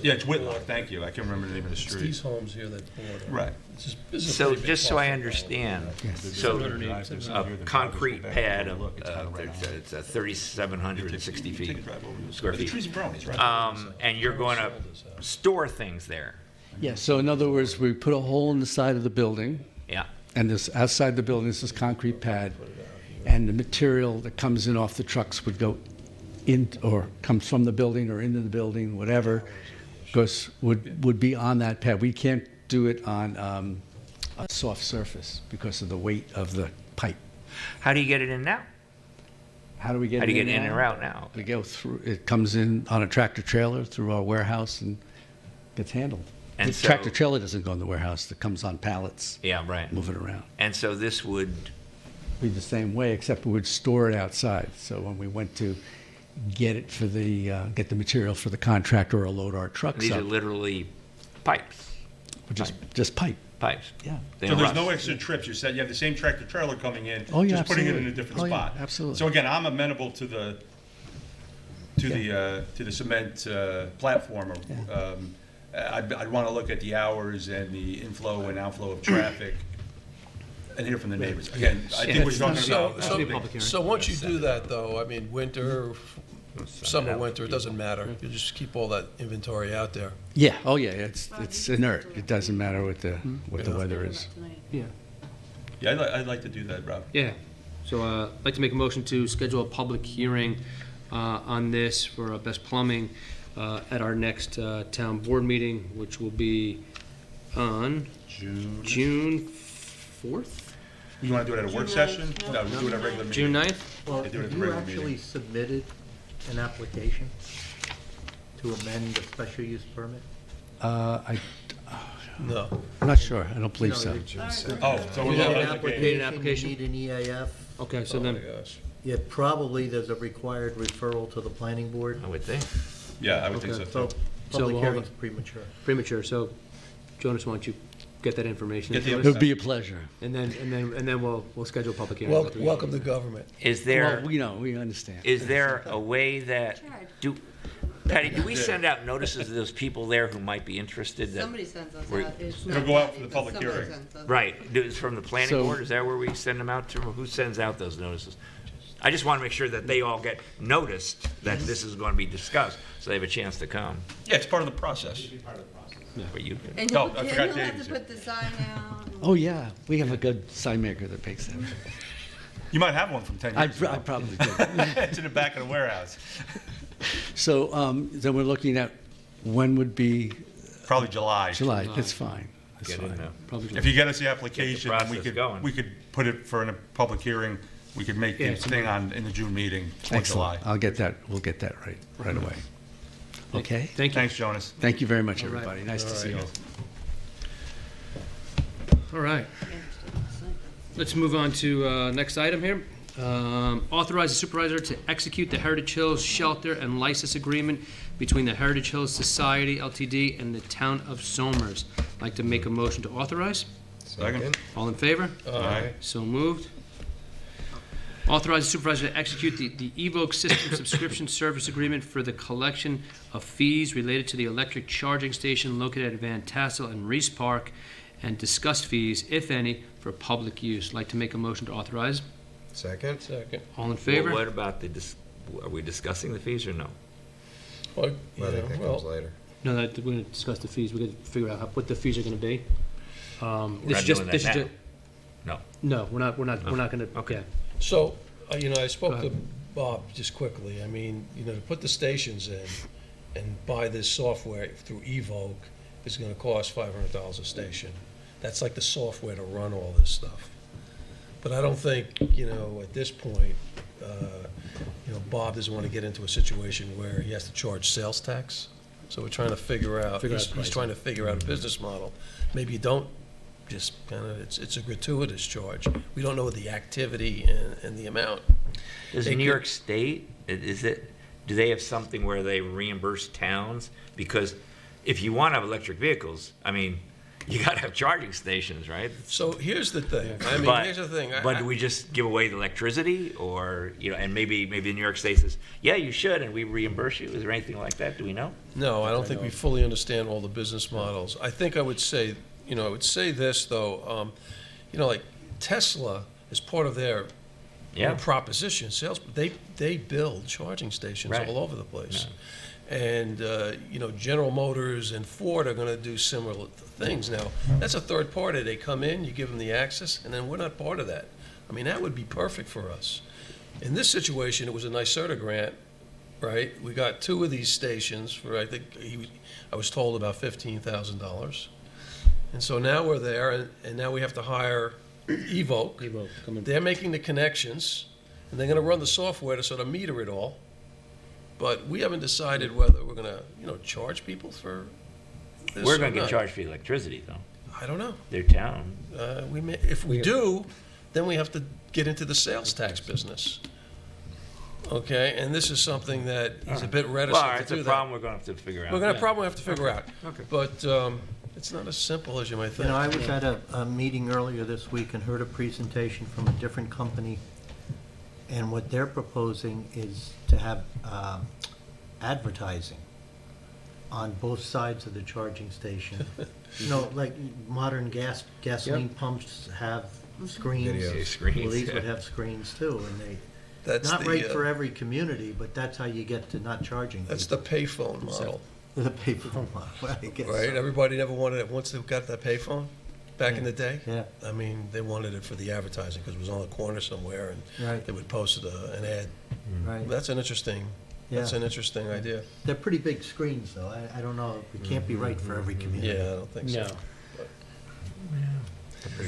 Yeah, it's Whitlock, thank you, I can't remember the name of the It's street. these homes here that border. Right. This is a So pretty big just so I buffer. understand, so a concrete pad of, it's 3,760 feet, square The feet. trees and brownies, right? And you're going to store things there. Yeah, so in other words, we put a hole in the side of the building, Yeah. and this, outside the building is this concrete pad, and the material that comes in off the trucks would go in, or comes from the building or into the building, whatever, would be on that pad. We can't do it on a soft surface because of the weight of the pipe. How do you get it in now? How do we get How it do you in get in now? or out now? We go through, it comes in on a tractor trailer through our warehouse and gets handled. And The so- tractor trailer doesn't go in the warehouse, it comes on pallets, Yeah, right. move it around. And so this would, Be the same way, except we would store it outside. So when we went to get it for get the material for the contractor or load our trucks these are up, literally pipes, just pipe, pipes. yeah. They So don't there's rust. no extra trips, you said you have the same tractor trailer coming in, Oh, yeah, just putting it in a absolutely. different Oh, yeah, spot. absolutely. So again, I'm amenable to the cement platform. I'd want to look at the hours and the inflow and outflow of traffic and hear from the neighbors. Again, I think what you're talking about. That'll be a public hearing. So once you do that, though, I mean, winter, summer, winter, it doesn't matter. You just keep all that inventory out there. Yeah, oh yeah, it's inert. It doesn't matter what the weather is. Yeah. Yeah, I'd like to do that, Rob. Yeah. So I'd like to make a motion to schedule a public hearing on this for Best Plumbing at our next town board meeting, which will be on June 4th? You want to do it at a work session? No, we do it at a regular meeting. June 9th? Well, They do it at the you regular actually meeting. submitted an application to amend the special use permit? I'm No. not sure. I don't believe so. Oh, so we're You need looking an at the gate. Need an application, application? you need an EAF. Okay, so Oh, my then, gosh. Yeah, probably there's a required referral to the planning board. I would think. Yeah, I would think so Okay. too. So So public we'll hold hearing's premature. premature, so Jonas, why don't you get that information Get the to It us? would be a pleasure. And then we'll schedule a public hearing. Welcome to government. Is there, Well, we understand. is there a way that, Patty, do we send out notices to those people there who might be interested? that- Somebody sends us We're- out. It's It'll not go out Patty, for the but public somebody hearing. sends us. Right, is from the planning So- board, is that where we send them out to, who sends out those notices? I just want to make sure that they all get noticed that this is going to be discussed, so they have a chance to come. Yeah, it's part of the process. But you, And Oh, you'll, I and forgot you'll have Dave's to put the sign out. Oh, yeah, we have a good sign maker that makes that. You might have one from 10 I years ago. probably do. It's in the back of the warehouse. So then we're looking at when would be probably July. July, that's fine. That's Get in fine. there. Probably If you get us the application, then process going. we could put it for a public hearing. We could make Yeah, the thing in the June meeting for July. Excellent. I'll get that, we'll get that right away. Okay? Thank you. Thanks, Jonas. Thank you very much, All right. everybody. Nice to see you. All right. Let's move on to next item here. Authorize the supervisor to execute the Heritage Hills Shelter and License Agreement between the Heritage Hills Society Ltd. And the Town of Somers. I'd like to make a motion to authorize. Second. All in favor? Aye. So moved. Authorize the supervisor to execute the Evoke System Subscription Service Agreement for the collection of fees related to the electric charging station located at Van Tassel and Reese Park, and discuss fees, if any, for public use. I'd like to make a motion to authorize. Second? Second. All in favor? Well, what about are we discussing the fees or no? Well, Well, I think that comes well, later. No, we're going to discuss the fees. We're going to figure out what the fees are going to be. We're not doing that now. No. No, we're not going to, Okay. so, I spoke Go to ahead. Bob just quickly. I mean, to put the stations in and buy this software through Evoke is gonna cost $500 a station. That's like the software to run all this stuff. But I don't think, at this point, Bob doesn't want to get into a situation where he has to charge sales tax. So we're trying to figure out Figure out he's pricing. trying to figure out a business model. Maybe you don't just it's a gratuitous charge. We don't know the activity and the amount. Does They New could- York State, do they have something where they reimburse towns? Because if you want to have electric vehicles, I mean, you got to have charging stations, right? So here's the thing. Here's the thing. But do we just give away the electricity, or and maybe New York State says, yeah, you should, and we reimburse you? Is there anything like that? Do we know? No, I don't think we fully understand all the business models. I think I would say this though, like Tesla is part of their Yeah. proposition sales. They build charging stations Right. all over the place, and General Motors and Ford are going to do similar things. Now that's a third party. They come in, you give them the access, and then we're not part of that. I mean, that would be perfect for us. In this situation, it was a NYSERDA grant, right? We got 2 of these stations for I was told about $15,000. And so now we're there, and now we have to hire Evoke. come in. They're making the connections, and they're going to run the software to sort of meter it all. But we haven't decided whether we're going to, charge people for this We're or going to get not. charged for the electricity, though. I don't know. Their town. If we do, then we have to get into the sales tax business. Okay, and this is something that he's a bit reticent Well, all right, to it's a do problem that. we're going to have to figure out. We're going to probably have to figure out. Okay. But it's not as simple as you might think. I was at a meeting earlier this week and heard a presentation from a different company, and what they're proposing is to have advertising on both sides of the charging station. Like modern gasoline pumps have screens. Videos. Screens, Well, these yeah. would have screens too, and That's not the, right for every community, but that's how you get to not charging That's the people. payphone model, The people, well, I guess. right? Everybody never wanted it once they got that payphone back in the day. Yeah. I mean, they wanted it for the advertising because it was on a corner somewhere and Right. they would post an ad. Right. That's an interesting idea. They're pretty big screens, though. I don't know, it can't be right for every community. Yeah, I don't think so. No.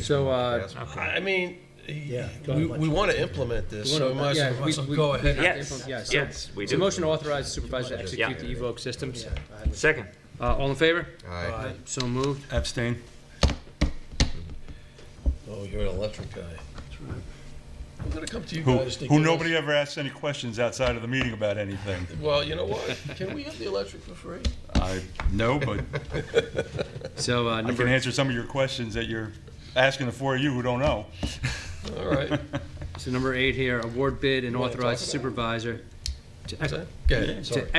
So, I mean, Yeah. we want to implement this, so we might as well go ahead. Yes, we So do. motion to authorize the supervisor to execute Yeah. the Evoke systems. Second. All in favor? Aye. So moved. Abstain. Oh, you're an electric guy. I'm going to come to you Who guys to who give nobody us- ever asks any questions outside of the meeting about anything. Well, you know what? Can we have the electric for free? I know, but So, I can number, answer some of your questions that you're asking the 4 of you who don't know. All right. so number 8 here, award bid and You wanna authorize the talk about supervisor to Is that- Go ahead, sorry. to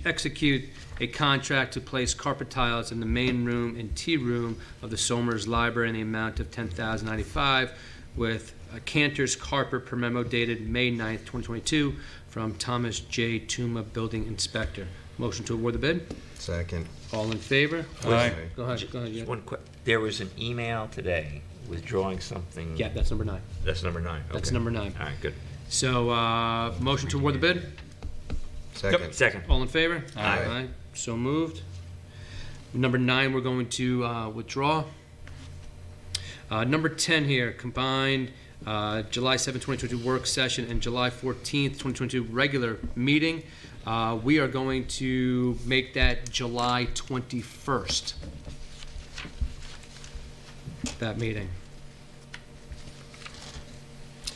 execute a contract to place carpet tiles in the main room and tea room of the Somers Library in the amount of $10,095 with Cantor's carpet per memo dated May 9th, 2022 from Thomas J. Tuma, Building Inspector. Motion to award the bid. Second. All in favor? Aye. Go ahead, go ahead. Just Yeah, one quick, there was an email today withdrawing something. Yeah, that's number 9. That's number 9. That's okay. number 9. All right, good. So, motion to award the bid. Second. Second. All in favor? Aye. So moved. Number 9, we're going to withdraw. Number 10 here, combined July 7, 2022 work session and July 14th, 2022 regular meeting. We are going to make that July 21st, that meeting.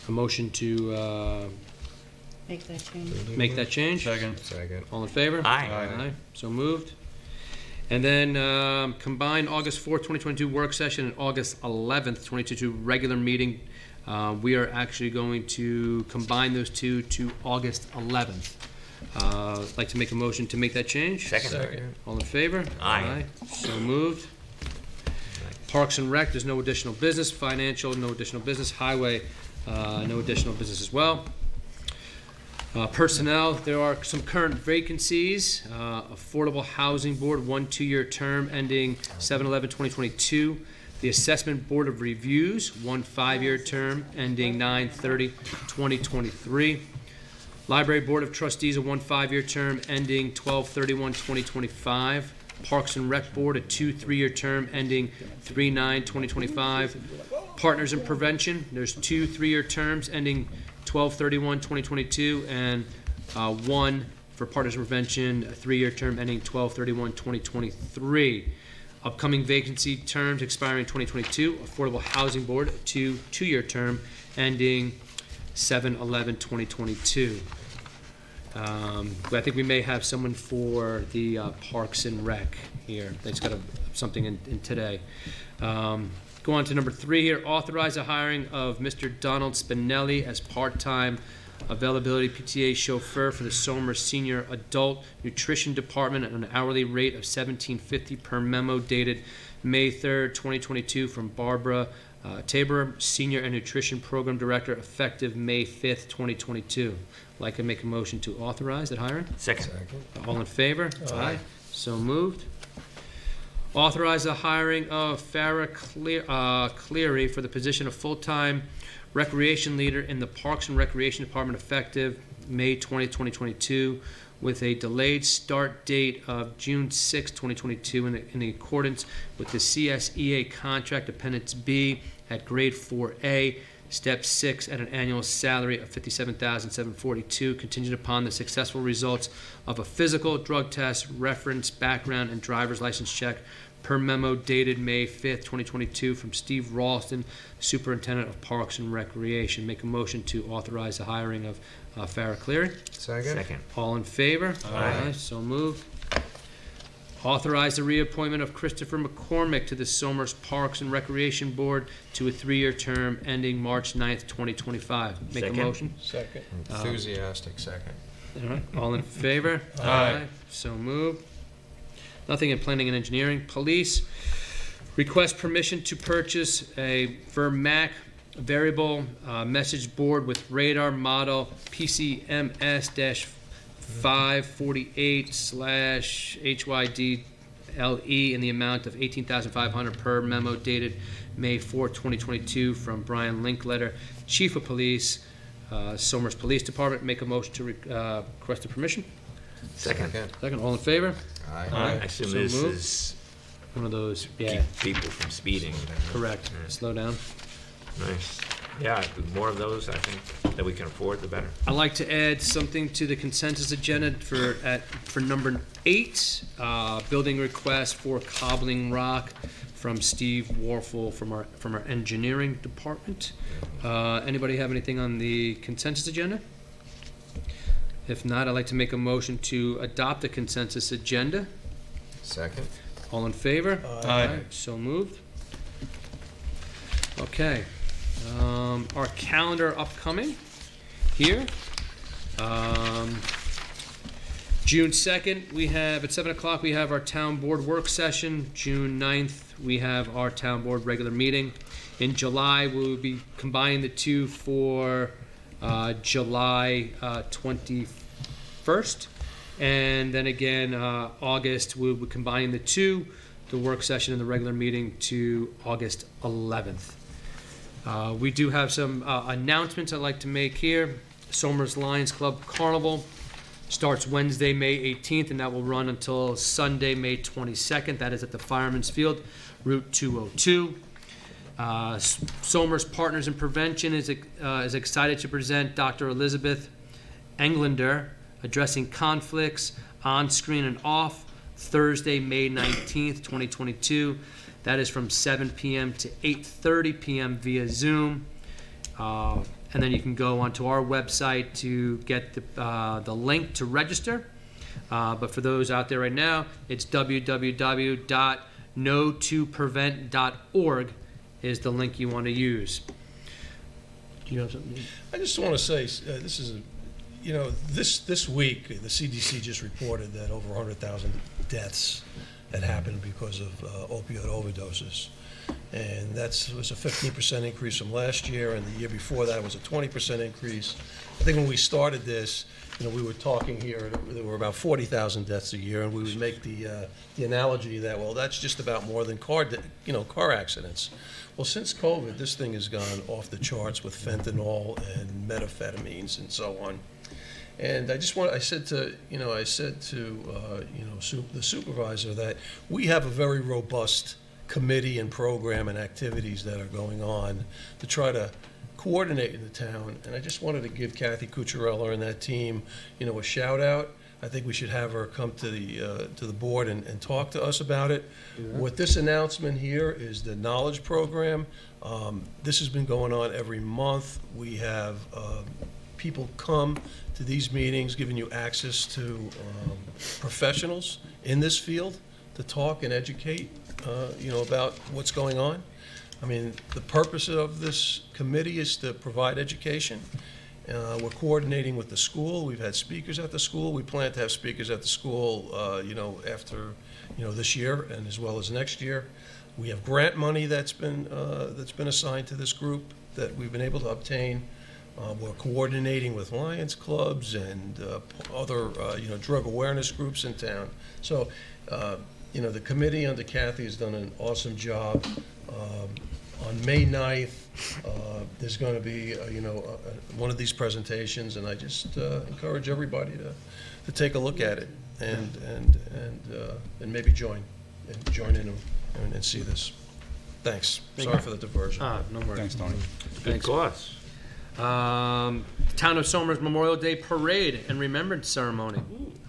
A motion to Make that change. make that change? Second. Second. All in favor? Aye. So moved. And then combined August 4th, 2022 work session and August 11th, 2022 regular meeting. We are actually going to combine those two to August 11th. I'd like to make a motion to make that change. Second. All in favor? Aye. So moved. Parks and Rec, there's no additional business. Financial, no additional business. Highway, no additional business as well. Personnel, there are some current vacancies. Affordable Housing Board, 1 2-year term ending 7/11/2022. The Assessment Board of Reviews, 1 5-year term ending 9/30/2023. Library Board of Trustees, a 1 5-year term ending 12/31/2025. Parks and Rec Board, a 2 3-year term ending 3/9/2025. Partners in Prevention, there's 2 3-year terms ending 12/31/2022, and 1 for Partners in Prevention, a 3-year term ending 12/31/2023. Upcoming vacancy terms expiring 2022, Affordable Housing Board, a 2 2-year term ending 7/11/2022. I think we may have someone for the Parks and Rec here. That's got something in today. Go on to number 3 here. Authorize the hiring of Mr. Donald Spinelli as part-time availability PTA chauffeur for the Somers Senior Adult Nutrition Department at an hourly rate of $17.50 per memo dated May 3rd, 2022 from Barbara Tabor, Senior and Nutrition Program Director, effective May 5th, 2022. Like to make a motion to authorize that hiring? Second. All in favor? Aye. So moved. Authorize the hiring of Farrah Cleary for the position of full-time recreation leader in the Parks and Recreation Department effective May 20, 2022, with a delayed start date of June 6, 2022, in accordance with the CSEA contract Appendix B at grade 4A, Step 6, at an annual salary of $57,742, contingent upon the successful results of a physical, drug test, reference, background, and driver's license check per memo dated May 5th, 2022 from Steve Ralston, Superintendent of Parks and Recreation. Make a motion to authorize the hiring of Farrah Cleary. Second. All in favor? Aye. So moved. Authorize the reappointment of Christopher McCormick to the Somers Parks and Recreation Board to a 3-year term ending March 9th, 2025. Make a Second. motion. Second. Enthusiastic second. All right. All in favor? Aye. So moved. Nothing in Planning and Engineering. Police, request permission to purchase a Vermac variable message board with radar model PCMS-548/HYDLE in the amount of $18,500 per memo dated May 4, 2022 from Brian Linkletter, Chief of Police, Somers Police Department. Make a motion to request the permission. Second. Second, all in favor? Aye. I assume So this moved. is One of those, yeah, keep people from speeding. correct. Slow down. Nice. Yeah, the more of those, I think, that we can afford, the better. I'd like to add something to the consensus agenda for number 8, building request for cobbling rock from Steve Warfel from our engineering department. Anybody have anything on the consensus agenda? If not, I'd like to make a motion to adopt the consensus agenda. Second. All in favor? Aye. So moved. Okay. Our calendar upcoming here. June 2nd, we have, at 7 o'clock, we have our town board work session. June 9th, we have our town board regular meeting. In July, we will be combining the two for July 21st. And then again, August, we'll be combining the two, the work session and the regular meeting, to August 11th. We do have some announcements I'd like to make here. Somers Lions Club Carnival, Starts Wednesday, May 18th, and that will run until Sunday, May 22nd. That is at the Fireman's Field, Route 202. Somers Partners in Prevention is excited to present Dr. Elizabeth Englander, addressing conflicts on screen and off, Thursday, May 19th, 2022. That is from 7 p.m. to 8:30 p.m. via Zoom. And then you can go onto our website to get the link to register. But for those out there right now, it's www.no2prevent.org is the link you want to use. Do you have something? I just want to say, this is, this week, the CDC just reported that over 100,000 deaths had happened because of opioid overdoses. And that was a 15% increase from last year, and the year before that was a 20% increase. I think when we started this, we were talking here, there were about 40,000 deaths a year, and we would make the analogy that, well, that's just about more than car accidents. Well, since COVID, this thing has gone off the charts with fentanyl and methamphetamines and so on. And I said to the supervisor that we have a very robust committee and program and activities that are going on to try to coordinate in the town. And I just wanted to give Kathy Cucciarella and that team, a shout out. I think we should have her come to the board and talk to us about it. Yeah. What this announcement here is the Knowledge Program. This has been going on every month. We have people come to these meetings, giving you access to professionals in this field to talk and educate, about what's going on. I mean, the purpose of this committee is to provide education. We're coordinating with the school. We've had speakers at the school. We plan to have speakers at the school, after, this year and as well as next year. We have grant money that's been assigned to this group that we've been able to obtain. We're coordinating with Lions clubs and other, drug awareness groups in town. So, the committee under Kathy has done an awesome job. On May 9th, there's going to be, one of these presentations, and I just encourage everybody to take a look at it and maybe join in and see this. Thanks. Sorry for the diversion. No worries. Thanks, Tony. Good cause. Town of Somers Memorial Day Parade and Remembrance Ceremony.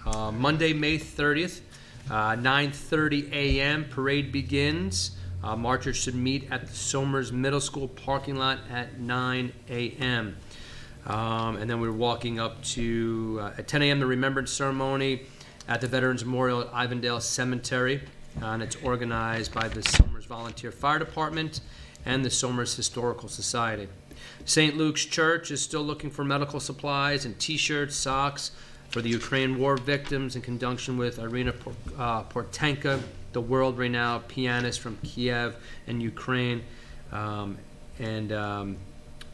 Monday, May 30th, 9:30 a.m. Parade begins. Marchers should meet at the Somers Middle School parking lot at 9 a.m. And then we're walking up to, at 10 a.m., the Remembrance Ceremony at the Veterans Memorial at Ivandale Cemetery. And it's organized by the Somers Volunteer Fire Department and the Somers Historical Society. St. Luke's Church is still looking for medical supplies and T-shirts, socks for the Ukraine war victims in conjunction with Irina Portenka, the world-renowned pianist from Kiev and Ukraine. Again,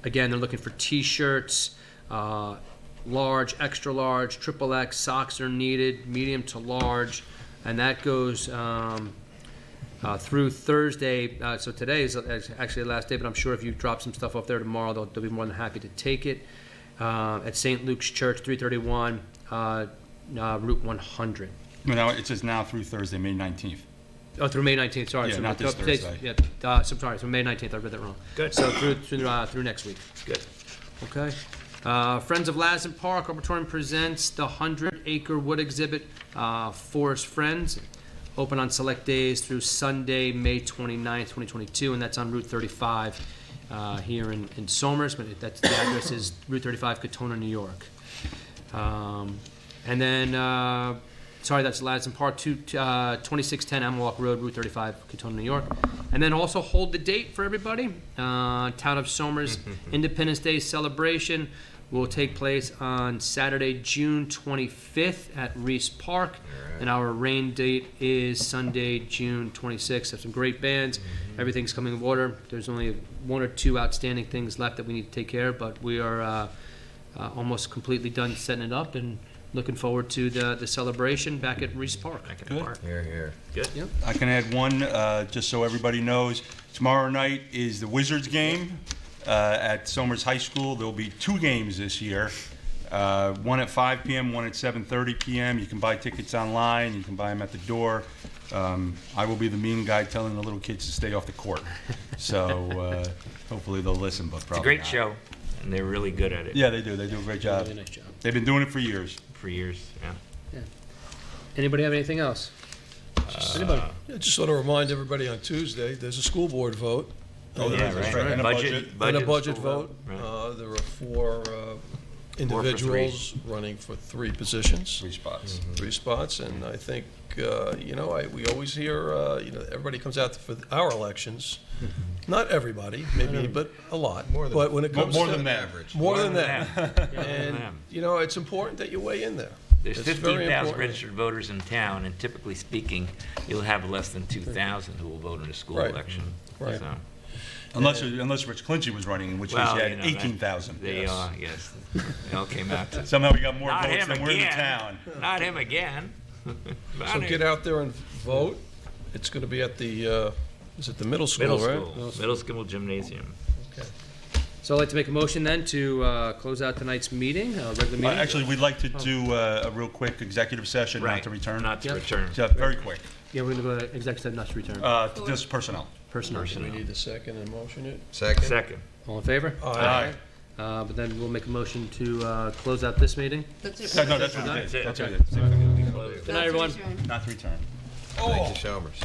they're looking for T-shirts, large, extra large, XXX. Socks are needed, medium to large, and that goes through Thursday. So today is actually the last day, but I'm sure if you drop some stuff off there tomorrow, they'll be more than happy to take it. At St. Luke's Church, 331 Route 100. Now, it says now through Thursday, May 19th. Oh, through May 19th, sorry. Yeah, so not this Thursday. Yeah, so sorry, so May 19th, I read that wrong. Good. So through next week. Good. Okay. Friends of Lassen Park Arboretum presents the 100-acre wood exhibit, Forest Friends, open on select days through Sunday, May 29th, 2022, and that's on Route 35 here in Somers, but the address is Route 35, Katona, New York. And then, that's Lassen Park, 2610 Amwalk Road, Route 35, Katona, New York. And then also hold the date for everybody. Town of Somers Independence Day celebration will take place on Saturday, June 25th at Reese Park. Right. And our rain date is Sunday, June 26th. Have some great bands. Everything's coming in order. There's only one or two outstanding things left that we need to take care of, but we are almost completely done setting it up and looking forward to the celebration back at Reese Park. Good. Here, here. Good. Yep. I can add one, just so everybody knows. Tomorrow night is the Wizards game at Somers High School. There'll be two games this year. One at 5 p.m., one at 7:30 p.m. You can buy tickets online, you can buy them at the door. I will be the mean guy telling the little kids to stay off the court. So hopefully they'll listen, but It's a probably great not. show, and they're really good at it. Yeah, they do. They do a great job. Really nice job. They've been doing it for years. For years, yeah. Anybody have anything else? Anybody? I just want to remind everybody on Tuesday, there's a school board vote. Oh, there is, that's right. And a budget. And a budget vote. Right. There are four individuals running for 3 positions. 3 spots. 3 spots, and I think, we always hear, everybody comes out for our elections. Not everybody, maybe, but a lot. But when it comes More to than that. more than that, And and it's important that you weigh in there. there's It's very 15,000 important. registered voters in town, and typically speaking, you'll have less than 2,000 who will vote in a school Right. election. Right. So, Unless Rich Clinchy was running, in which case well, he you had know, that- 18,000. They are, yes. They all came out to. Somehow we got more Not votes him than we're in the again. town. Not him again. Not So him. get out there and vote. It's going to be at the, is it the middle school, Middle right? school, middle school gymnasium. So I'd like to make a motion then to close out tonight's meeting, regular meeting. Actually, we'd like to do a real quick executive session, not Right. to return. Not to Yep. return. So, very quick. Yeah, we're going to go to executive, not to return. Just personnel. Personnel. Do we need a second and motion it? Second? Second. All in favor? Aye. But then we'll make a motion to close out this meeting. That's it. No, that's what it is. That's it. That's what it is. Good night, everyone. Not to return. Thank you, Chalmers.